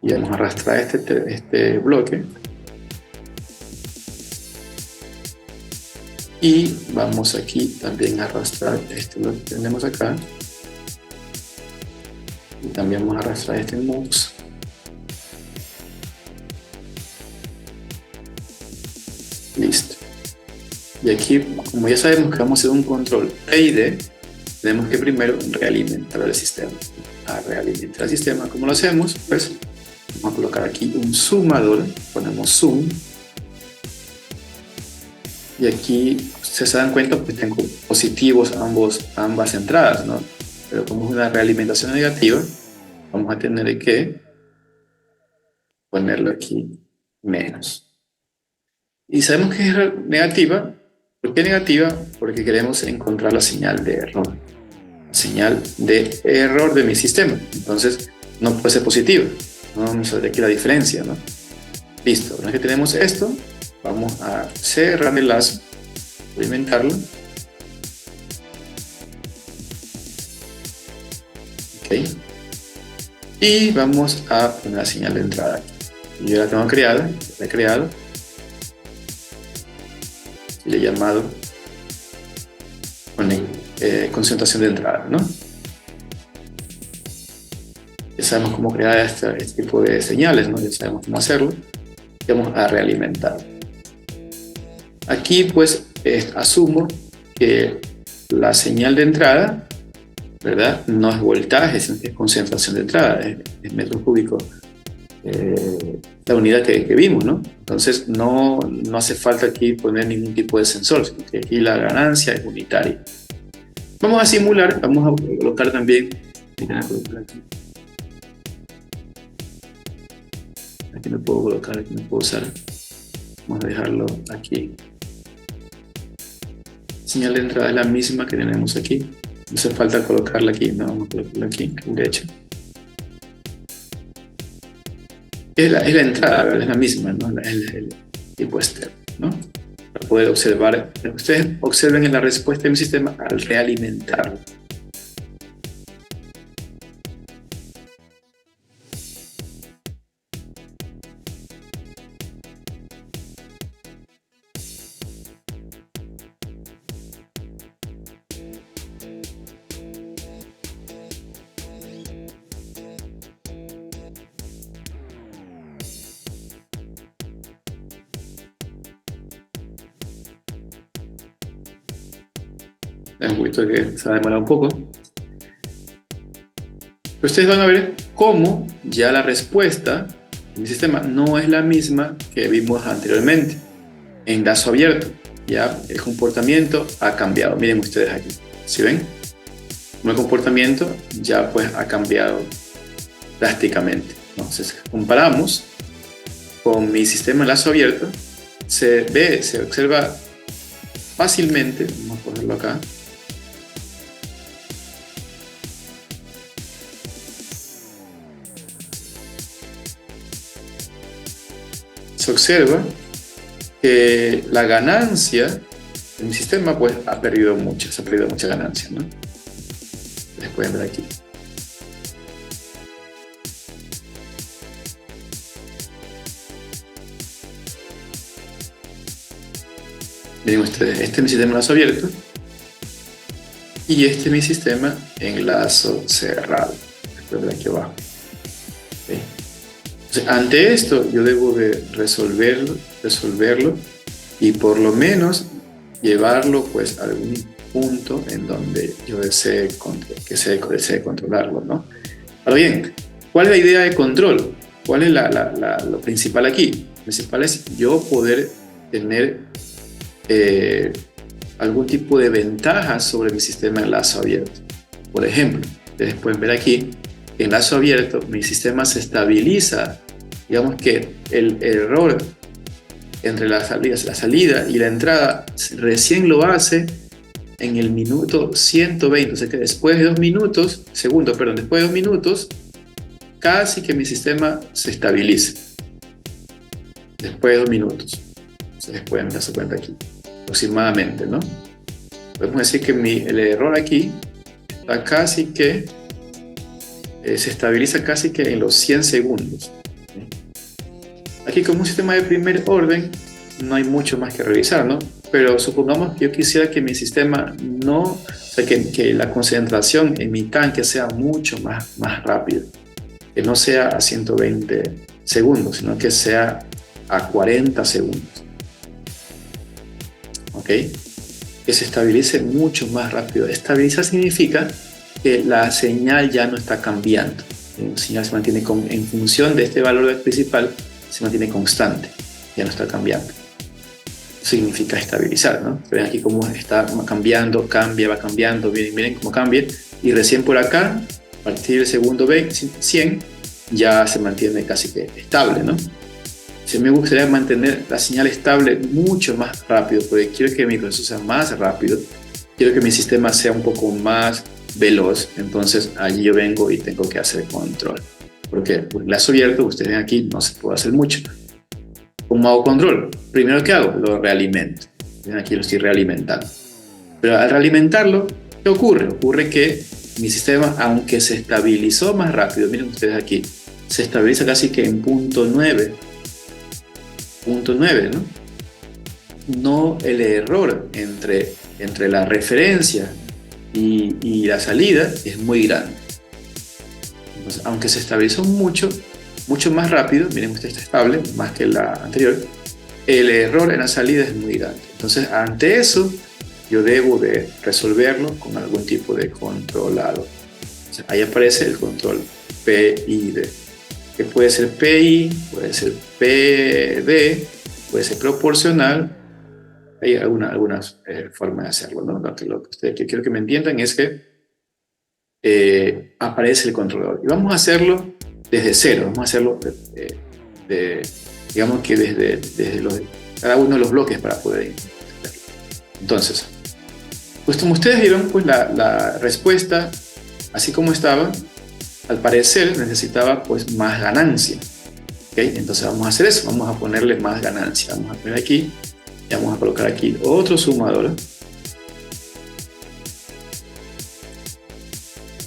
Y vamos a arrastrar este bloque. Y vamos aquí también a arrastrar este bloque que tenemos acá. Y también vamos a arrastrar este mouse. Listo. Y aquí, como ya sabemos que vamos a hacer un control P y D, tenemos que primero realimentar el sistema. A realimentar el sistema, ¿cómo lo hacemos? Pues vamos a colocar aquí un sumador, ponemos zoom. Y aquí, si se dan cuenta, pues tengo positivos ambas entradas, ¿no? Pero como es una realimentación negativa, vamos a tener que ponerlo aquí menos. Y sabemos que es negativa. ¿Por qué negativa? Porque queremos encontrar la señal de error. La señal de error de mi sistema. Entonces, no puede ser positiva. No nos sale aquí la diferencia, ¿no? Listo. Una vez que tenemos esto, vamos a cerrar el lazo, alimentarlo. Ok. Y vamos a poner la señal de entrada. Yo la tengo creada, la he creado. Y le he llamado concentración de entrada, ¿no? Ya sabemos cómo crear este tipo de señales, ¿no? Ya sabemos cómo hacerlo. Y vamos a realimentar. Aquí, pues, asumo que la señal de entrada, ¿verdad? No es voltaje, sino que es concentración de entrada, es metros cúbicos. La unidad que vimos, ¿no? Entonces no hace falta aquí poner ningún tipo de sensor, sino que aquí la ganancia es unitaria. Vamos a simular, vamos a colocar también, aquí no puedo colocar, aquí no puedo usar, vamos a dejarlo aquí. Señal de entrada es la misma que tenemos aquí, no hace falta colocarla aquí, no, vamos a colocarla aquí, derecha. Es la entrada, ¿verdad? Es la misma, ¿no? El tipo externo, ¿no? Para poder observar, ustedes observen en la respuesta de mi sistema al realimentarlo. Es un poquito que se va a demorar un poco. Pero ustedes van a ver cómo ya la respuesta de mi sistema no es la misma que vimos anteriormente en lazo abierto. Ya el comportamiento ha cambiado. Miren ustedes aquí. ¿Sí ven? El comportamiento ya pues ha cambiado drásticamente. Entonces comparamos con mi sistema en lazo abierto. Se observa fácilmente. Vamos a ponerlo acá. Se observa que la ganancia de mi sistema pues ha perdido mucha ganancia, ¿no? Les pueden ver aquí. Miren ustedes, este es mi sistema en lazo abierto y este es mi sistema en lazo cerrado. Les pueden ver aquí abajo. ¿Okay? Entonces, ante esto yo debo de resolverlo y por lo menos llevarlo pues a algún punto en donde yo desee controlarlo, ¿no? Ahora bien, ¿cuál es la idea de control? ¿Cuál es lo principal aquí? Lo principal es yo poder tener algún tipo de ventaja sobre mi sistema en lazo abierto. Por ejemplo, ustedes pueden ver aquí, en lazo abierto mi sistema se estabiliza. Digamos que el error entre la salida y la entrada recién lo hace en el minuto 120, o sea que después de 2 minutos, después de 2 minutos, casi que mi sistema se estabiliza. Después de 2 minutos. Ustedes pueden darse cuenta aquí, aproximadamente, ¿no? Podemos decir que el error aquí está casi que, se estabiliza casi que en los 100 segundos. Aquí, como un sistema de primer orden, no hay mucho más que revisar, ¿no? Pero supongamos que yo quisiera que mi sistema o sea, que la concentración en mi tanque sea mucho más rápida, que no sea a 120 segundos, sino que sea a 40 segundos. ¿Ok? Que se estabilice mucho más rápido. Estabilizar significa que la señal ya no está cambiando. La señal se mantiene en función de este valor principal, se mantiene constante, ya no está cambiando. Significa estabilizar, ¿no? Ven aquí cómo está cambiando, va cambiando, miren cómo cambia, y recién por acá, a partir del segundo 100, ya se mantiene casi que estable, ¿no? Si me gustaría mantener la señal estable mucho más rápido, porque quiero que mi proceso sea más rápido, quiero que mi sistema sea un poco más veloz, entonces allí yo vengo y tengo que hacer control. Porque el lazo abierto, ustedes ven aquí, no se puede hacer mucho. ¿Cómo hago control? Primero que hago, lo realimento. Ven aquí lo estoy realimentando. Pero al realimentarlo, ¿qué ocurre? Ocurre que mi sistema, aunque se estabilizó más rápido, miren ustedes aquí, se estabiliza casi que en punto 9, ¿no? No el error entre la referencia y la salida es muy grande. Entonces, aunque se estabilizó mucho más rápido, miren ustedes, está estable, más que la anterior, el error en la salida es muy grande. Entonces, ante eso, yo debo de resolverlo con algún tipo de controlado. Entonces, ahí aparece el control PID, que puede ser PI, puede ser PD, puede ser proporcional. Hay algunas formas de hacerlo, ¿no? Lo que quiero que me entiendan es que aparece el controlador. Y vamos a hacerlo desde cero, vamos a hacerlo digamos que desde cada uno de los bloques para poder entenderlo. Entonces, pues como ustedes vieron, pues la respuesta, así como estaba, al parecer necesitaba pues más ganancia. ¿Okay? Entonces vamos a hacer eso, vamos a ponerle más ganancia. Vamos a poner aquí, y vamos a colocar aquí otro sumador.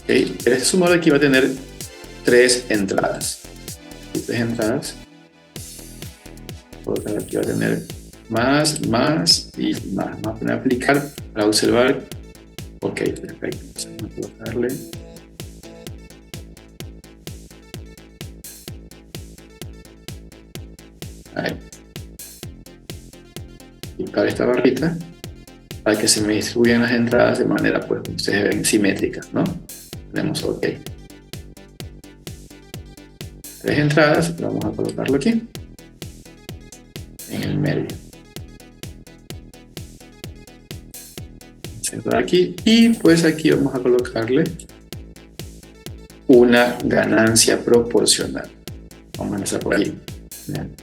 ¿Okay? Este sumador aquí va a tener 3 entradas. 3 entradas. Aquí va a tener más y más. Vamos a poner a aplicar para observar. Ok, perfecto. Vamos a colocarle. Ahí. Y para esta barrita, para que se me distribuyan las entradas de manera, pues, como ustedes ven, simétrica, ¿no? Tenemos OK. 3 entradas, vamos a colocarlo aquí, en el medio. Centrar aquí, y pues aquí vamos a colocarle una ganancia proporcional. Vamos a empezar por aquí.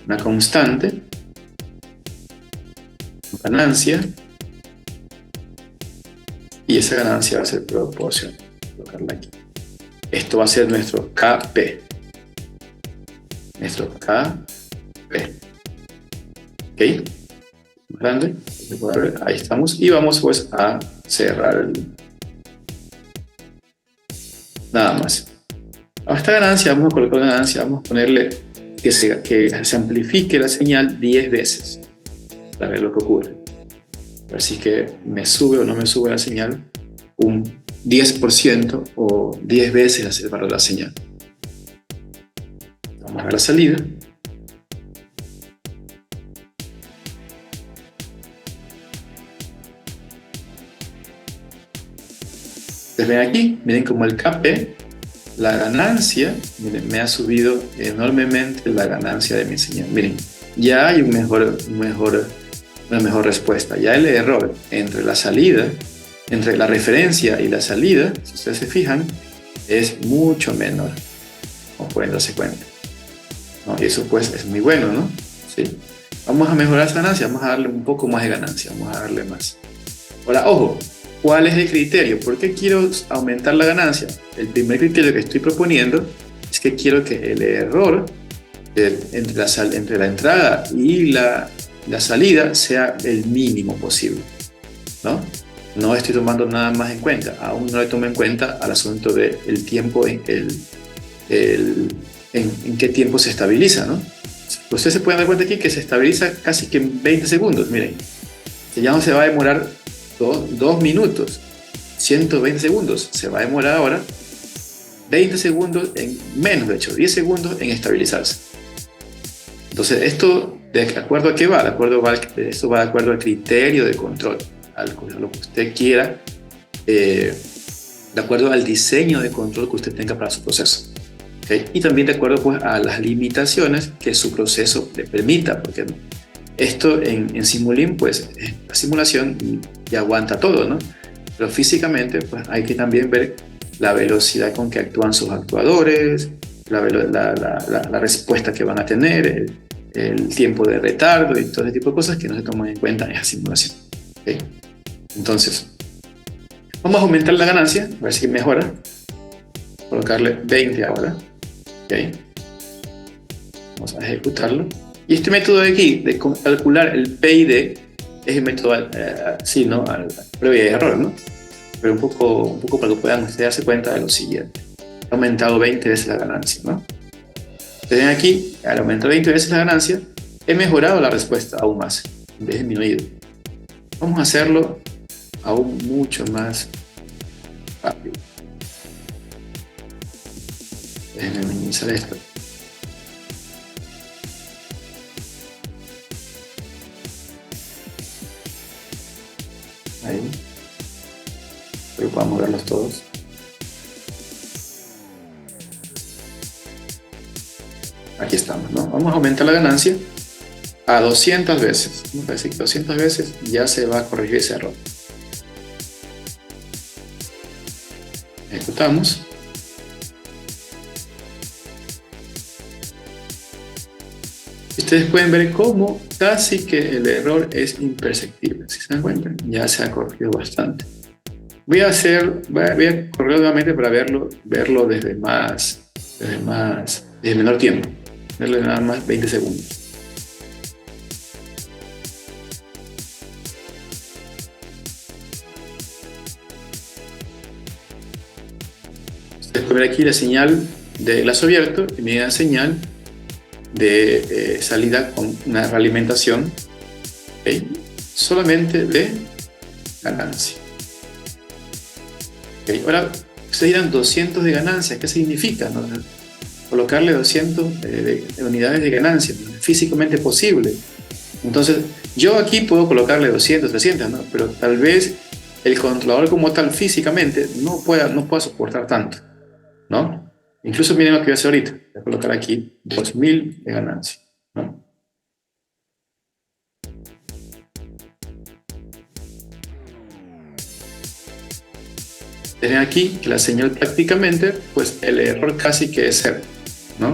Una constante, ganancia, y esa ganancia va a ser proporcional. Colocarla aquí. Esto va a ser nuestro KP. Nuestro KP. ¿Ok? Más grande. Ahí estamos. Y vamos pues a cerrar nada más. A esta ganancia vamos a colocar una ganancia, vamos a ponerle que se amplifique la señal 10 veces para ver lo que ocurre. A ver si que me sube o no me sube la señal un 10% o 10 veces el valor de la señal. Vamos a ver la salida. Ustedes ven aquí, miren como el KP, la ganancia, miren, me ha subido enormemente la ganancia de mi señal. Miren, ya hay una mejor respuesta. Ya el error entre la salida, entre la referencia y la salida, si ustedes se fijan, es mucho menor, como pueden darse cuenta, ¿no? Y eso pues es muy bueno, ¿no? ¿Sí? Vamos a mejorar esa ganancia, vamos a darle un poco más de ganancia, vamos a darle más. Ahora, ojo, ¿Cuál es el criterio? ¿Por qué quiero aumentar la ganancia? El primer criterio que estoy proponiendo es que quiero que el error entre la entrada y la salida sea el mínimo posible, ¿no? No estoy tomando nada más en cuenta, aún no le tomo en cuenta al asunto del tiempo, en qué tiempo se estabiliza, ¿no? Ustedes se pueden dar cuenta aquí que se estabiliza casi que en 20 segundos, miren, que ya no se va a demorar 2 minutos, 120 segundos, se va a demorar ahora 20 segundos, en menos de hecho, 10 segundos en estabilizarse. Entonces, ¿esto de acuerdo a qué va? Esto va de acuerdo al criterio de control, a lo que usted quiera, de acuerdo al diseño de control que usted tenga para su proceso. ¿Okay? Y también de acuerdo pues, a las limitaciones que su proceso le permita, porque esto en Simulink, pues la simulación ya aguanta todo, ¿no? Pero físicamente, pues hay que también ver la velocidad con que actúan sus actuadores, la respuesta que van a tener, el tiempo de retardo y todo ese tipo de cosas que no se toman en cuenta en esa simulación. ¿Okay? Entonces, vamos a aumentar la ganancia, a ver si mejora. Colocarle 20 ahora. ¿Okay? Vamos a ejecutarlo. Y este método de aquí, de calcular el PID, es el método, sí, ¿no? Al prueba y error, ¿no? Pero un poco para que puedan ustedes darse cuenta de lo siguiente. Ha aumentado 20 veces la ganancia, ¿no? Ustedes ven aquí, al aumentar 20 veces la ganancia, he mejorado la respuesta aún más, en vez de disminuido. Vamos a hacerlo aún mucho más rápido. Déjenme minimizar esto. Ahí. Pero podamos verlos todos. Aquí estamos, ¿no? Vamos a aumentar la ganancia a 200 veces. Vamos a decir que 200 veces ya se va a corregir ese error. Ejecutamos. Ustedes pueden ver cómo casi que el error es imperceptible. Si se dan cuenta, ya se ha corregido bastante. Voy a correr nuevamente para verlo desde menor tiempo. Verlo nada más 20 segundos. Ustedes pueden ver aquí la señal de lazo abierto y me da señal de salida con una realimentación, ¿okay? Solamente de ganancia. ¿Okay? Ahora, ustedes dirán 200 de ganancia, ¿qué significa? ¿No? Colocarle 200 de unidades de ganancia, ¿no? Es físicamente posible. Entonces, yo aquí puedo colocarle 200, 300, ¿no? Pero tal vez el controlador como tal físicamente no pueda soportar tanto, ¿no? Incluso miren lo que voy a hacer ahorita. Voy a colocar aquí 2000 de ganancia, ¿no? Tienen aquí que la señal prácticamente, pues el error casi que es cero, ¿no?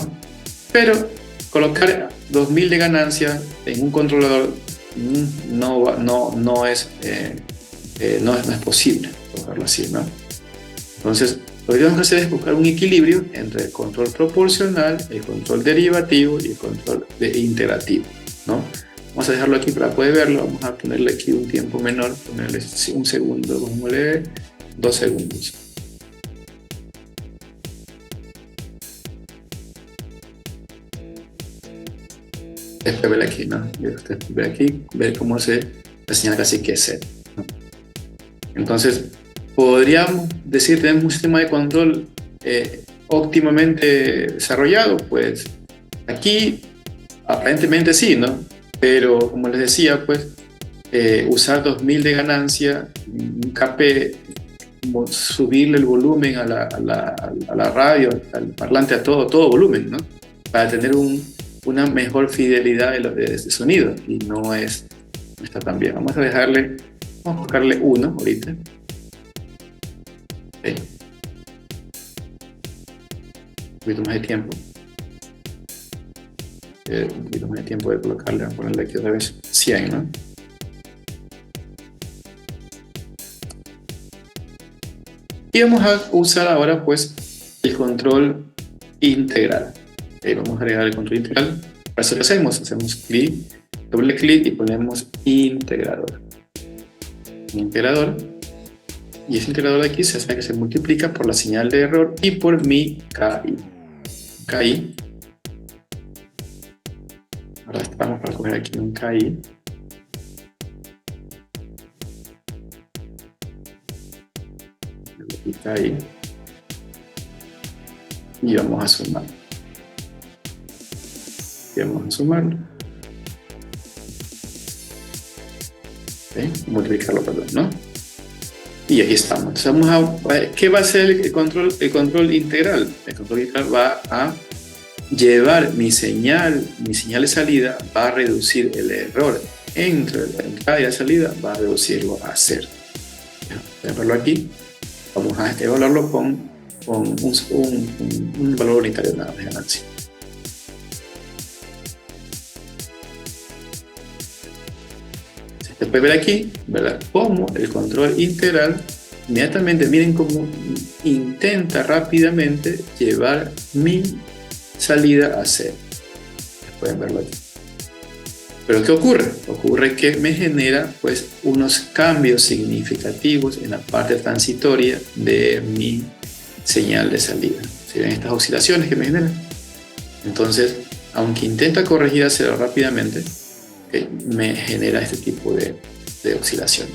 Pero colocar 2000 de ganancia en un controlador no es posible, colocarlo así, ¿no? Entonces, lo que tenemos que hacer es buscar un equilibrio entre el control proporcional, el control derivativo y el control integrativo, ¿no? Vamos a dejarlo aquí para poder verlo. Vamos a ponerle aquí un tiempo menor, ponerle un segundo, vamos a leer 2 segundos. Después ver aquí, ¿no? Ver aquí, ver cómo la señal casi que es cero, ¿no? Entonces, podríamos decir que tenemos un sistema de control óptimamente desarrollado. Pues aquí aparentemente sí, ¿no? Pero como les decía, pues usar 2000 de ganancia, un KP, subirle el volumen a la radio, al parlante, a todo volumen, ¿no? Para tener una mejor fidelidad de sonido, y no está tan bien. Vamos a colocarle 1 ahorita. Okay. Un poquito más de tiempo. Un poquito más de tiempo de colocarle, a ponerle aquí otra vez 100, ¿no? Y vamos a usar ahora pues el control integral. Vamos a agregar el control integral. Para eso lo hacemos clic, doble clic y ponemos integrador. Integrador. Y ese integrador de aquí se hace que se multiplica por la señal de error y por mi KI. KI. Ahora estamos para coger aquí un KI. KI. Y vamos a sumar. Y vamos a sumarlo. Multiplicarlo, perdón, ¿no? Y aquí estamos. Entonces vamos a, ¿qué va a hacer el control integral? El control integral va a llevar mi señal de salida, va a reducir el error entre la entrada y la salida, va a reducirlo a 0. Voy a verlo aquí. Vamos a evaluarlo con un valor unitario nada de ganancia. Se puede ver aquí, ¿verdad?, cómo el control integral inmediatamente, miren cómo intenta rápidamente llevar mi salida a 0. Pueden verlo aquí. Pero ¿qué ocurre? Ocurre que me genera pues unos cambios significativos en la parte transitoria de mi señal de salida. ¿Se ven estas oscilaciones que me generan? Entonces, aunque intenta corregir a 0 rápidamente, me genera este tipo de oscilaciones.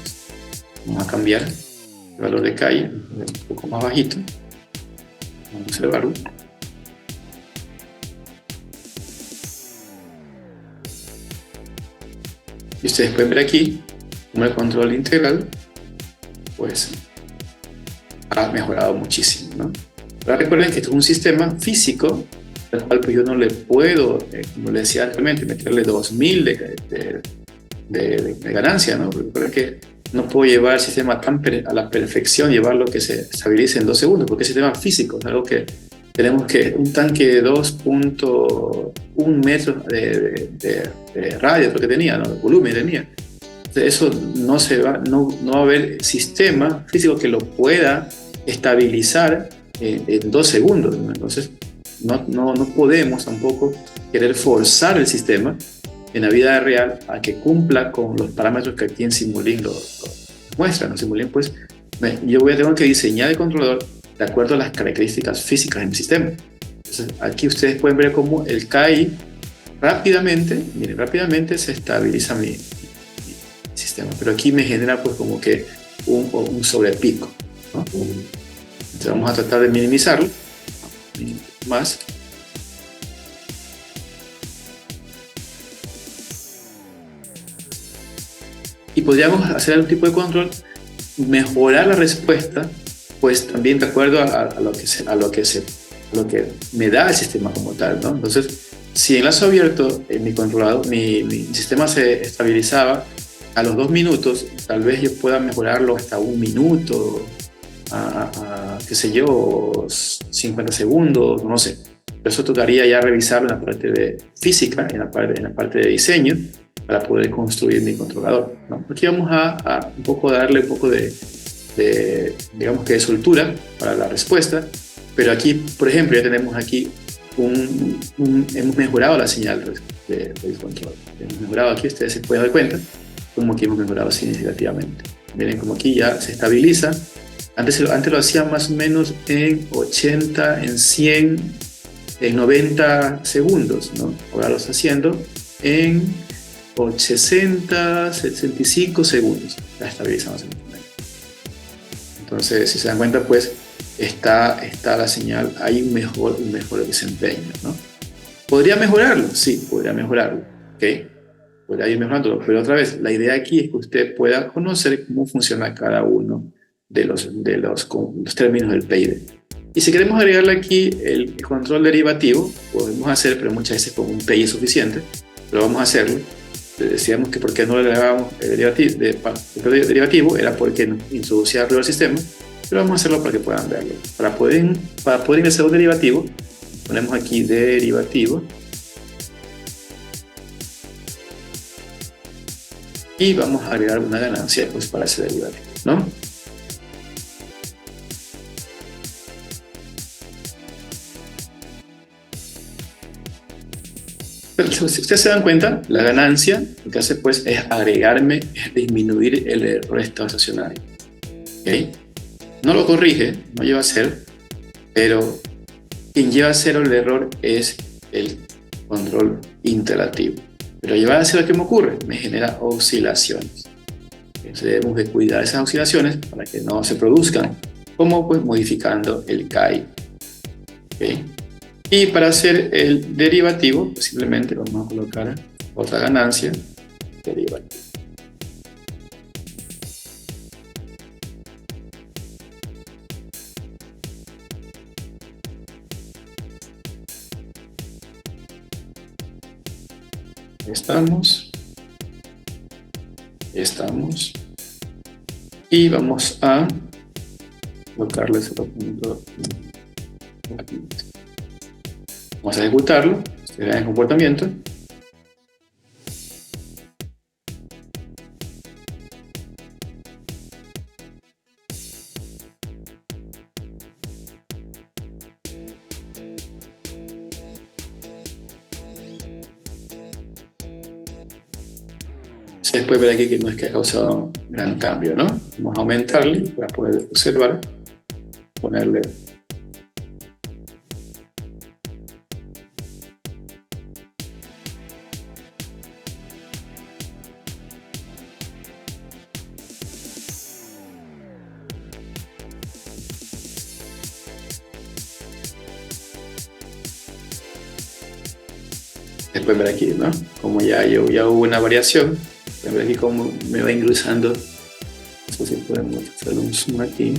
Vamos a cambiar el valor de KI un poco más bajito. Vamos a observarlo. Y ustedes pueden ver aquí como el control integral pues ha mejorado muchísimo, ¿no? Ahora recuerden que esto es un sistema físico al cual pues yo no le puedo, como les decía anteriormente, meterle 2000 de ganancia, ¿no? Recuerden que no puedo llevar el sistema tan a la perfección, llevarlo que se estabilice en 2 segundos, porque es sistema físico, es algo que tenemos que, un tanque de 2.1 metros de radio, lo que tenía, ¿no?, de volumen tenía. Entonces, eso no va a haber sistema físico que lo pueda estabilizar en 2 segundos, ¿no? Entonces, no podemos tampoco querer forzar el sistema en la vida real a que cumpla con los parámetros que aquí en Simulink lo muestran. En Simulink, pues, yo tengo que diseñar el controlador de acuerdo a las características físicas del sistema. Entonces, aquí ustedes pueden ver cómo el KI rápidamente se estabiliza mi sistema. Pero aquí me genera pues como que un sobrepico, ¿no? Entonces vamos a tratar de minimizarlo más. Y podríamos hacer algún tipo de control, mejorar la respuesta, pues también de acuerdo a lo que me da el sistema como tal, ¿no? Entonces, si en lazo abierto mi controlador, mi sistema se estabilizaba a los 2 minutos, tal vez yo pueda mejorarlo hasta 1 minuto, qué sé yo, 50 segundos, no sé. Pero eso tocaría ya revisarlo en la parte de física, en la parte de diseño, para poder construir mi controlador, ¿no? Aquí vamos a darle un poco de digamos que de soltura para la respuesta, pero aquí, por ejemplo, ya tenemos aquí hemos mejorado la señal del control. Hemos mejorado aquí, ustedes se pueden dar cuenta como aquí hemos mejorado significativamente. Miren como aquí ya se estabiliza. Antes lo hacía más o menos en 80, en 100, en 90 segundos, ¿no? Ahora lo está haciendo en 60, 65 segundos. Ya estabilizamos en el momento. Entonces, si se dan cuenta, pues está la señal, hay un mejor desempeño, ¿no? ¿Podría mejorarlo? Sí, podría mejorarlo, ¿ok? Podría ir mejorándolo, pero otra vez, la idea aquí es que usted pueda conocer cómo funciona cada uno de los términos del PID. Y si queremos agregarle aquí el control derivativo, podemos hacer, pero muchas veces con un PI es suficiente, pero vamos a hacerlo. Decíamos que por qué no le agregábamos el derivativo, era porque introducía ruido al sistema, pero vamos a hacerlo para que puedan verlo. Para poder ingresar un derivativo, ponemos aquí derivativo y vamos a agregar una ganancia pues para ese derivativo, ¿no? Pero si ustedes se dan cuenta, la ganancia lo que hace pues es agregarme, es disminuir el error estacionario. ¿Okay? No lo corrige, no lleva a cero, pero quien lleva a cero el error es el control interactivo. Pero llevar a cero, ¿qué me ocurre? Me genera oscilaciones. Entonces debemos de cuidar esas oscilaciones para que no se produzcan. ¿Cómo? Pues modificando el KI. ¿Okay? Y para hacer el derivativo, pues simplemente vamos a colocar otra ganancia, derivativo. Estamos. Y vamos a colocarle otro punto. Vamos a ejecutarlo, se ve el comportamiento. Se puede ver aquí que no es que ha causado gran cambio, ¿no? Vamos a aumentarle para poder observar, ponerle pueden ver aquí, ¿no? Como ya hubo una variación, pueden ver aquí cómo me va ingresando. No sé si podemos hacer un zoom aquí.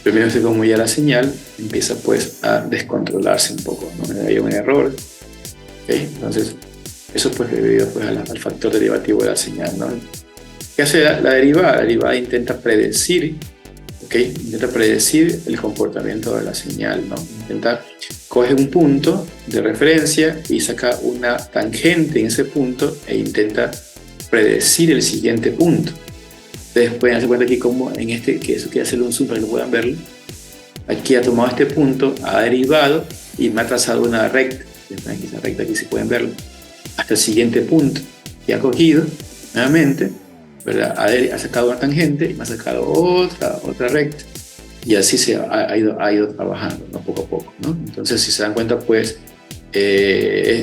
Primero sé cómo ya la señal empieza pues a descontrolarse un poco, ¿no? Hay un error. ¿Okay? Entonces, eso pues debido pues, al factor derivativo de la señal, ¿no? ¿Qué hace la derivada? La derivada intenta predecir, ¿okay? Intenta predecir el comportamiento de la señal, ¿no? Coge un punto de referencia y saca una tangente en ese punto e intenta predecir el siguiente punto. Ustedes pueden hacer cuenta aquí como en este, que eso quiere hacerle un zoom para que lo puedan verlo. Aquí ha tomado este punto, ha derivado y me ha trazado una recta. Esa recta aquí si pueden verlo. Hasta el siguiente punto. Y ha cogido nuevamente, ¿verdad? Ha sacado una tangente y me ha sacado otra recta. Y así se ha ido trabajando, ¿no? Poco a poco, ¿no? Entonces, si se dan cuenta, pues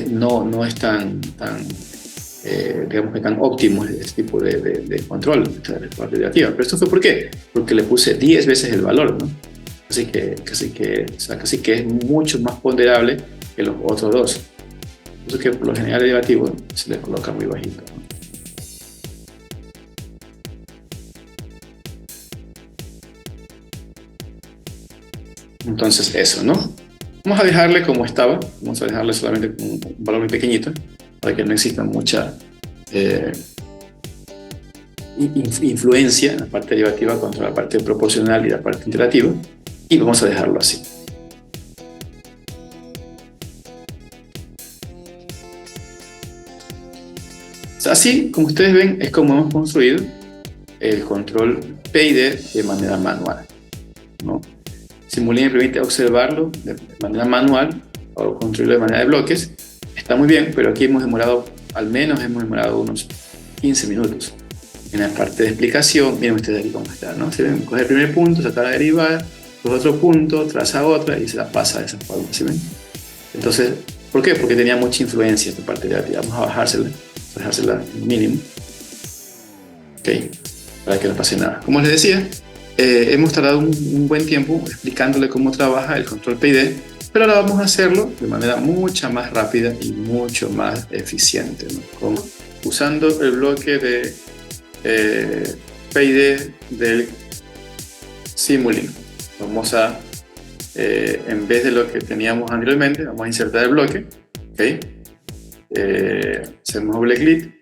no es tan digamos que tan óptimo este tipo de control de la parte derivativa. Pero esto fue ¿por qué? Porque le puse 10 veces el valor, ¿no? Así que es mucho más ponderable que los otros dos. Por eso que por lo general el derivativo se le coloca muy bajito, ¿no? Entonces eso, ¿no? Vamos a dejarle como estaba, vamos a dejarle solamente un valor muy pequeñito para que no exista mucha influencia en la parte derivativa contra la parte proporcional y la parte iterativa, y vamos a dejarlo así. Así, como ustedes ven, es como hemos construido el control PID de manera manual, ¿no? Simulink permite observarlo de manera manual o construirlo de manera de bloques. Está muy bien, pero aquí al menos hemos demorado unos 15 minutos. En la parte de explicación, miren ustedes aquí cómo está, ¿no? Se ven, coge el primer punto, saca la derivada, coge otro punto, traza otra y se la pasa de esa forma, ¿sí ven? Entonces, ¿por qué? Porque tenía mucha influencia esta parte de la. Vamos a bajársela al mínimo. Ok, para que no pase nada. Como les decía, hemos tardado un buen tiempo explicándole cómo trabaja el control PID, pero ahora vamos a hacerlo de manera mucho más rápida y mucho más eficiente, ¿no? Usando el bloque de PID del Simulink. Vamos a, en vez de lo que teníamos anteriormente, vamos a insertar el bloque. ¿Okay? Hacemos doble clic,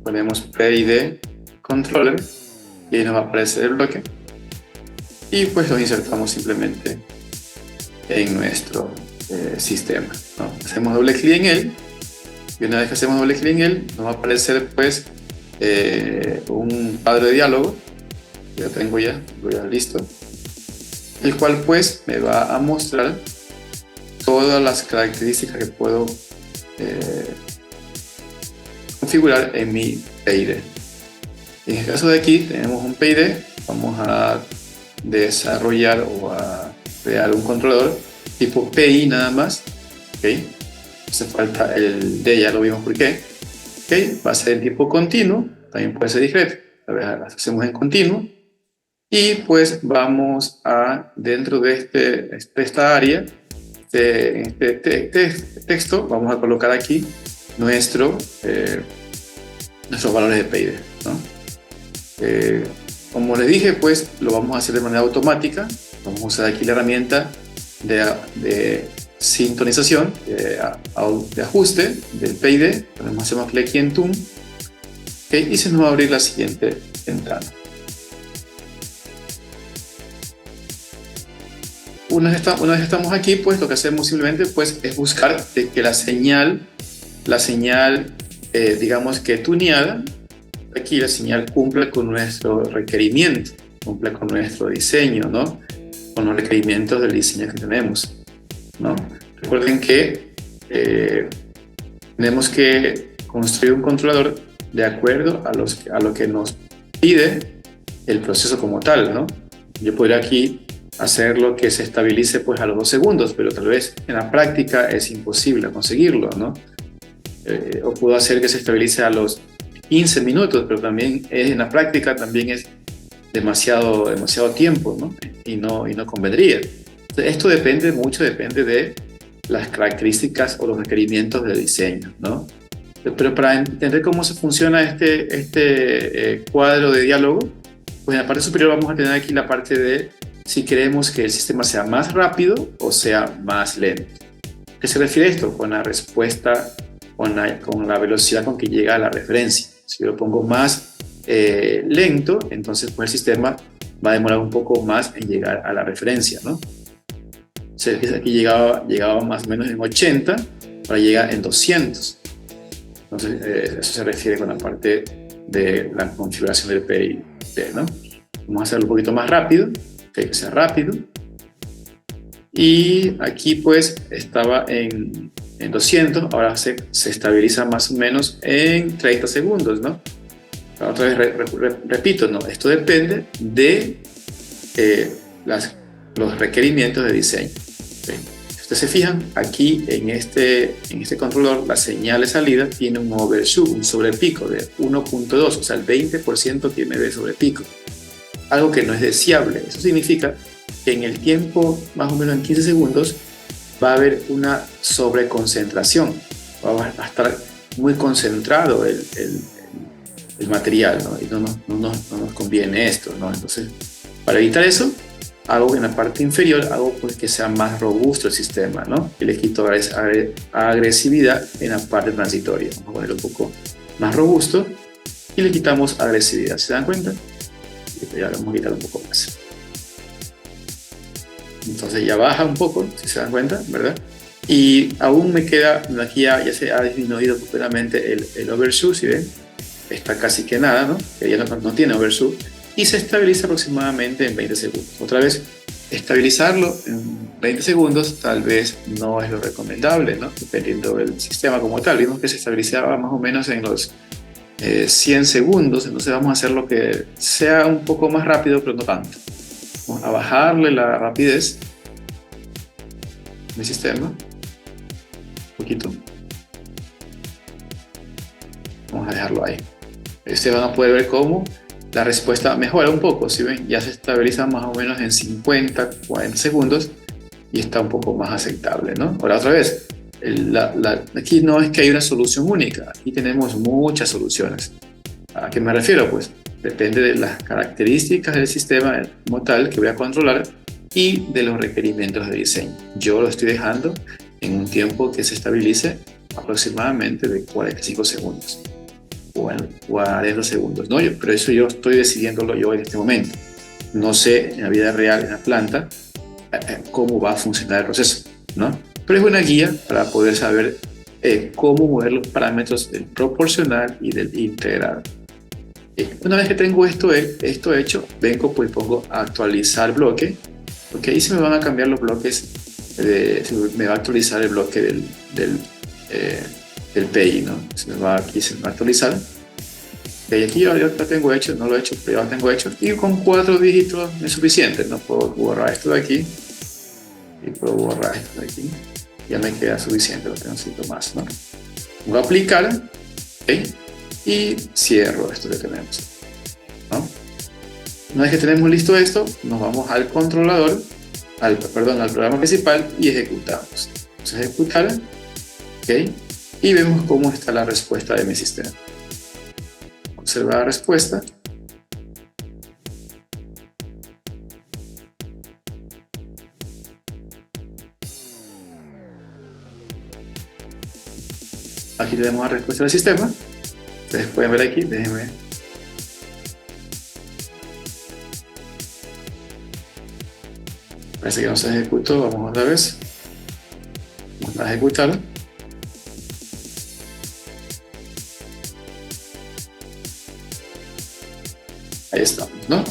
ponemos PID controller y nos va a aparecer el bloque. Y pues lo insertamos simplemente en nuestro sistema, ¿no? Hacemos doble clic en él y una vez que hacemos doble clic en él nos va a aparecer pues un cuadro de diálogo. Ya tengo ya listo. el cual pues me va a mostrar todas las características que puedo configurar en mi PID. En el caso de aquí tenemos un PID, vamos a desarrollar o a crear un controlador tipo PI nada más, ¿okay? Hace falta el D, ya lo vimos por qué, ¿okay? Va a ser en tipo continuo, también puede ser discreto, a ver, lo hacemos en continuo, y pues vamos a, dentro de esta área, en este texto, vamos a colocar aquí nuestros valores de PID, ¿no? Como les dije, pues lo vamos a hacer de manera automática. Vamos a usar aquí la herramienta de sintonización, de ajuste del PID. Hacemos clic aquí en Tune, ¿okay? Y se nos va a abrir la siguiente ventana. Una vez estamos aquí, pues lo que hacemos simplemente pues, es buscar que la señal digamos que tuneada, aquí la señal cumpla con nuestro requerimiento, cumpla con nuestro diseño, ¿no? Con los requerimientos del diseño que tenemos, ¿no? Recuerden que tenemos que construir un controlador de acuerdo a lo que nos pide el proceso como tal, ¿no? Yo podría aquí hacerlo que se estabilice pues a los 2 segundos, pero tal vez en la práctica es imposible conseguirlo, ¿no? O puedo hacer que se estabilice a los 15 minutos, pero también en la práctica también es demasiado tiempo, ¿no? Y no convendría. Entonces, esto depende de las características o los requerimientos del diseño, ¿no? Pero para entender cómo se funciona este cuadro de diálogo, pues en la parte superior vamos a tener aquí la parte de si queremos que el sistema sea más rápido o sea más lento. ¿Qué se refiere a esto? Con la respuesta, con la velocidad con que llega a la referencia. Si yo lo pongo más lento, entonces pues el sistema va a demorar un poco más en llegar a la referencia, ¿no? Entonces, aquí llegaba más o menos en 80, ahora llega en 200. Entonces eso se refiere con la parte de la configuración del PID, ¿no? Vamos a hacerlo un poquito más rápido, que sea rápido. Y aquí pues estaba en 200, ahora se estabiliza más o menos en 30 segundos, ¿no? Otra vez repito, ¿no? Esto depende de los requerimientos de diseño. ¿Okay? Si ustedes se fijan, aquí en este controlador, la señal de salida tiene un overshoot, un sobrepico de 1.2, o sea, el 20% tiene de sobrepico. Algo que no es deseable. Eso significa que en el tiempo, más o menos en 15 segundos, va a haber una sobreconcentración. Va a estar muy concentrado el material, ¿no? Y no nos conviene esto, ¿no? Entonces, para evitar eso, hago en la parte inferior, hago pues que sea más robusto el sistema, ¿no? Y le quito agresividad en la parte transitoria. Vamos a ponerlo un poco más robusto y le quitamos agresividad. ¿Se dan cuenta? Ya lo vamos a quitar un poco más. Entonces ya baja un poco, si se dan cuenta, ¿verdad? Y aún me queda, aquí ya se ha disminuido completamente el overshoot, si ven, está casi que nada, ¿no? Que ya no tiene overshoot, y se estabiliza aproximadamente en 20 segundos. Otra vez, estabilizarlo en 20 segundos tal vez no es lo recomendable, ¿no? Dependiendo del sistema como tal. Vimos que se estabilizaba más o menos en los 100 segundos, entonces vamos a hacer lo que sea un poco más rápido, pero no tanto. Vamos a bajarle la rapidez del sistema un poquito. Vamos a dejarlo ahí. Ustedes van a poder ver cómo la respuesta mejora un poco. Si ven, ya se estabiliza más o menos en 50, 40 segundos y está un poco más aceptable, ¿no? Ahora otra vez, aquí no es que hay una solución única, aquí tenemos muchas soluciones. ¿A qué me refiero? Pues depende de las características del sistema como tal que voy a controlar y de los requerimientos de diseño. Yo lo estoy dejando en un tiempo que se estabilice aproximadamente de 45 segundos o en 40 segundos, ¿no? Pero eso yo estoy decidiéndolo yo en este momento. No sé en la vida real, en la planta, cómo va a funcionar el proceso, ¿no? Pero es una guía para poder saber cómo mover los parámetros del proporcional y del integrado. Una vez que tengo esto hecho, vengo pues pongo actualizar bloque porque ahí se me van a cambiar los bloques, me va a actualizar el bloque eh, del PI, ¿no? Aquí se me va a actualizar. Y aquí yo lo tengo hecho, no lo he hecho, pero ya lo tengo hecho. Y con 4 dígitos es suficiente, ¿no? Puedo borrar esto de aquí y puedo borrar esto de aquí. Ya me queda suficiente, lo necesito más, ¿no? Voy a aplicar, ¿okay? Y cierro esto que tenemos, ¿no? Una vez que tenemos listo esto, nos vamos al controlador, al programa principal y ejecutamos. Vamos a ejecutar, ¿ok? Y vemos cómo está la respuesta de mi sistema. Observa la respuesta. Aquí tenemos la respuesta del sistema. Ustedes pueden ver aquí, déjenme. Parece que no se ejecutó, vamos otra vez. Vamos a ejecutar. Ahí estamos, ¿no?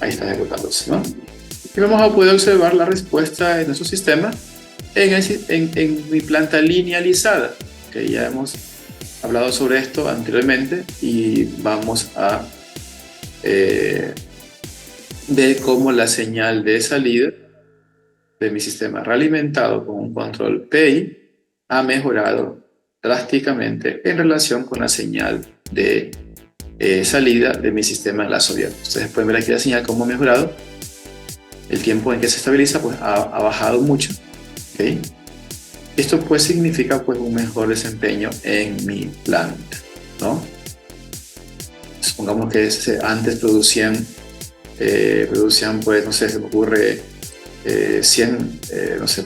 Ahí está ejecutándose, ¿no? Y vamos a poder observar la respuesta de nuestro sistema en mi planta linealizada, que ya hemos hablado sobre esto anteriormente, y vamos a ver cómo la señal de salida de mi sistema realimentado con un control PI ha mejorado drásticamente en relación con la señal de salida de mi sistema lazo abierto. Ustedes pueden ver aquí la señal cómo ha mejorado. El tiempo en que se estabiliza pues ha bajado mucho, ¿okay? Esto pues significa pues un mejor desempeño en mi planta, ¿no? Supongamos que antes producían pues no sé, se me ocurre 100, no sé,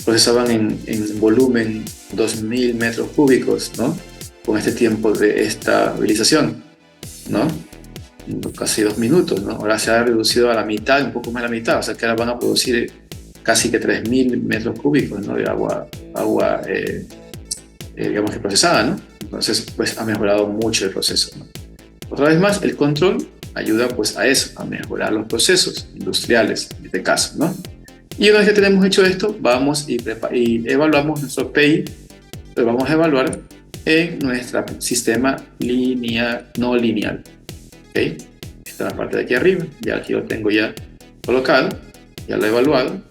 procesaban en volumen 2000 metros cúbicos, ¿no? Con este tiempo de estabilización, ¿no? Casi 2 minutos, ¿no? Ahora se ha reducido a la mitad, un poco más de la mitad, o sea que ahora van a producir casi que 3000 metros cúbicos, ¿no? De agua digamos que procesada, ¿no? Entonces, pues ha mejorado mucho el proceso, ¿no? Otra vez más, el control ayuda pues a eso, a mejorar los procesos industriales, en este caso, ¿no? Y una vez que tenemos hecho esto, vamos y evaluamos nuestro PI, lo vamos a evaluar en nuestro sistema no lineal, ¿ok? Esta es la parte de aquí arriba, ya aquí lo tengo ya colocado, ya lo he evaluado,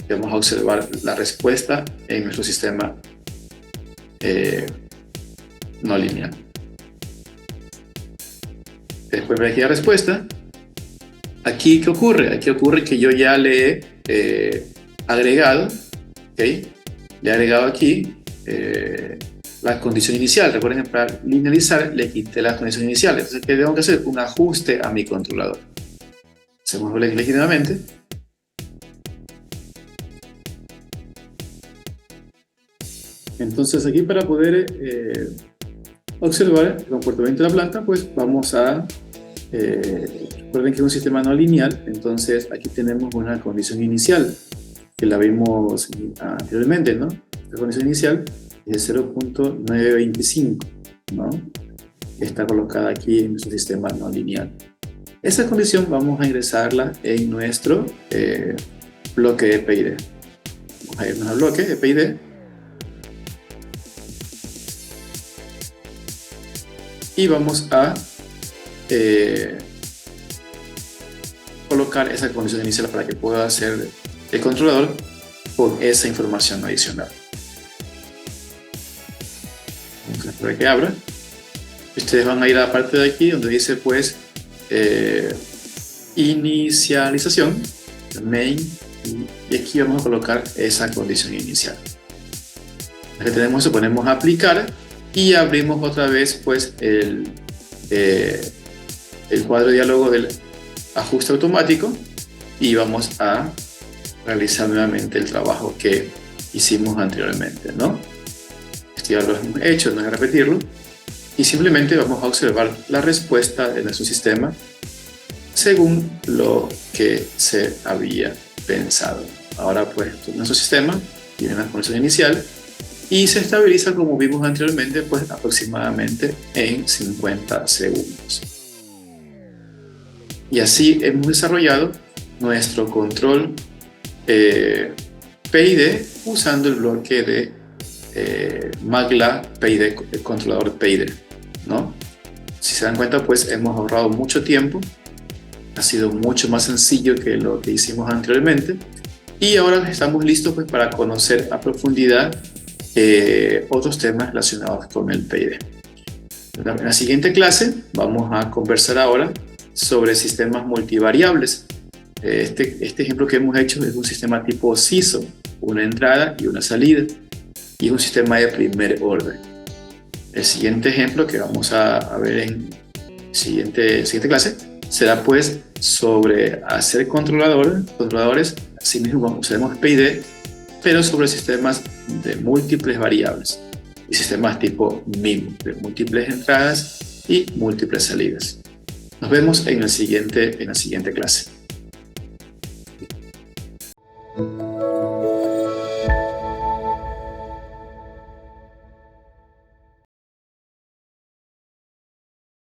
y vamos a observar la respuesta en nuestro sistema no lineal. Después ver aquí la respuesta. Aquí, ¿qué ocurre? Aquí ocurre que yo ya le he agregado, ¿okay? Le he agregado aquí la condición inicial. Recuerden que para linealizar le quité la condición inicial. Entonces, ¿qué tengo que hacer? Un ajuste a mi controlador. Hacemos doble clic nuevamente. Entonces, aquí para poder observar el comportamiento de la planta, pues vamos a recuerden que es un sistema no lineal, entonces aquí tenemos una condición inicial que la vimos anteriormente, ¿no? La condición inicial es de 0.925, ¿no? Está colocada aquí en nuestro sistema no lineal. Esa condición vamos a ingresarla en nuestro bloque de PID. Vamos a irnos al bloque de PID. Y vamos a colocar esa condición inicial para que pueda hacer el controlador con esa información adicional. Vamos a esperar que abra. Ustedes van a ir a la parte de aquí donde dice pues inicialización, main, y aquí vamos a colocar esa condición inicial. Aquí tenemos eso, ponemos a aplicar y abrimos otra vez pues el cuadro de diálogo del ajuste automático y vamos a realizar nuevamente el trabajo que hicimos anteriormente, ¿no? Esto ya lo hemos hecho, no hay que repetirlo, y simplemente vamos a observar la respuesta de nuestro sistema según lo que se había pensado. Ahora pues nuestro sistema tiene una condición inicial y se estabiliza, como vimos anteriormente, pues aproximadamente en 50 segundos. Y así hemos desarrollado nuestro control PID usando el bloque de Magla PID, el controlador PID, ¿no? Si se dan cuenta, pues hemos ahorrado mucho tiempo, ha sido mucho más sencillo que lo que hicimos anteriormente, y ahora estamos listos pues, para conocer a profundidad otros temas relacionados con el PID. En la siguiente clase vamos a conversar ahora sobre sistemas multivariables. Este ejemplo que hemos hecho es un sistema tipo SISO, una entrada y una salida, y es un sistema de primer orden. El siguiente ejemplo que vamos a ver en siguiente clase será pues sobre hacer controladores, así mismo usaremos PID, pero sobre sistemas de múltiples variables y sistemas tipo MIM, de múltiples entradas y múltiples salidas. Nos vemos en la siguiente clase.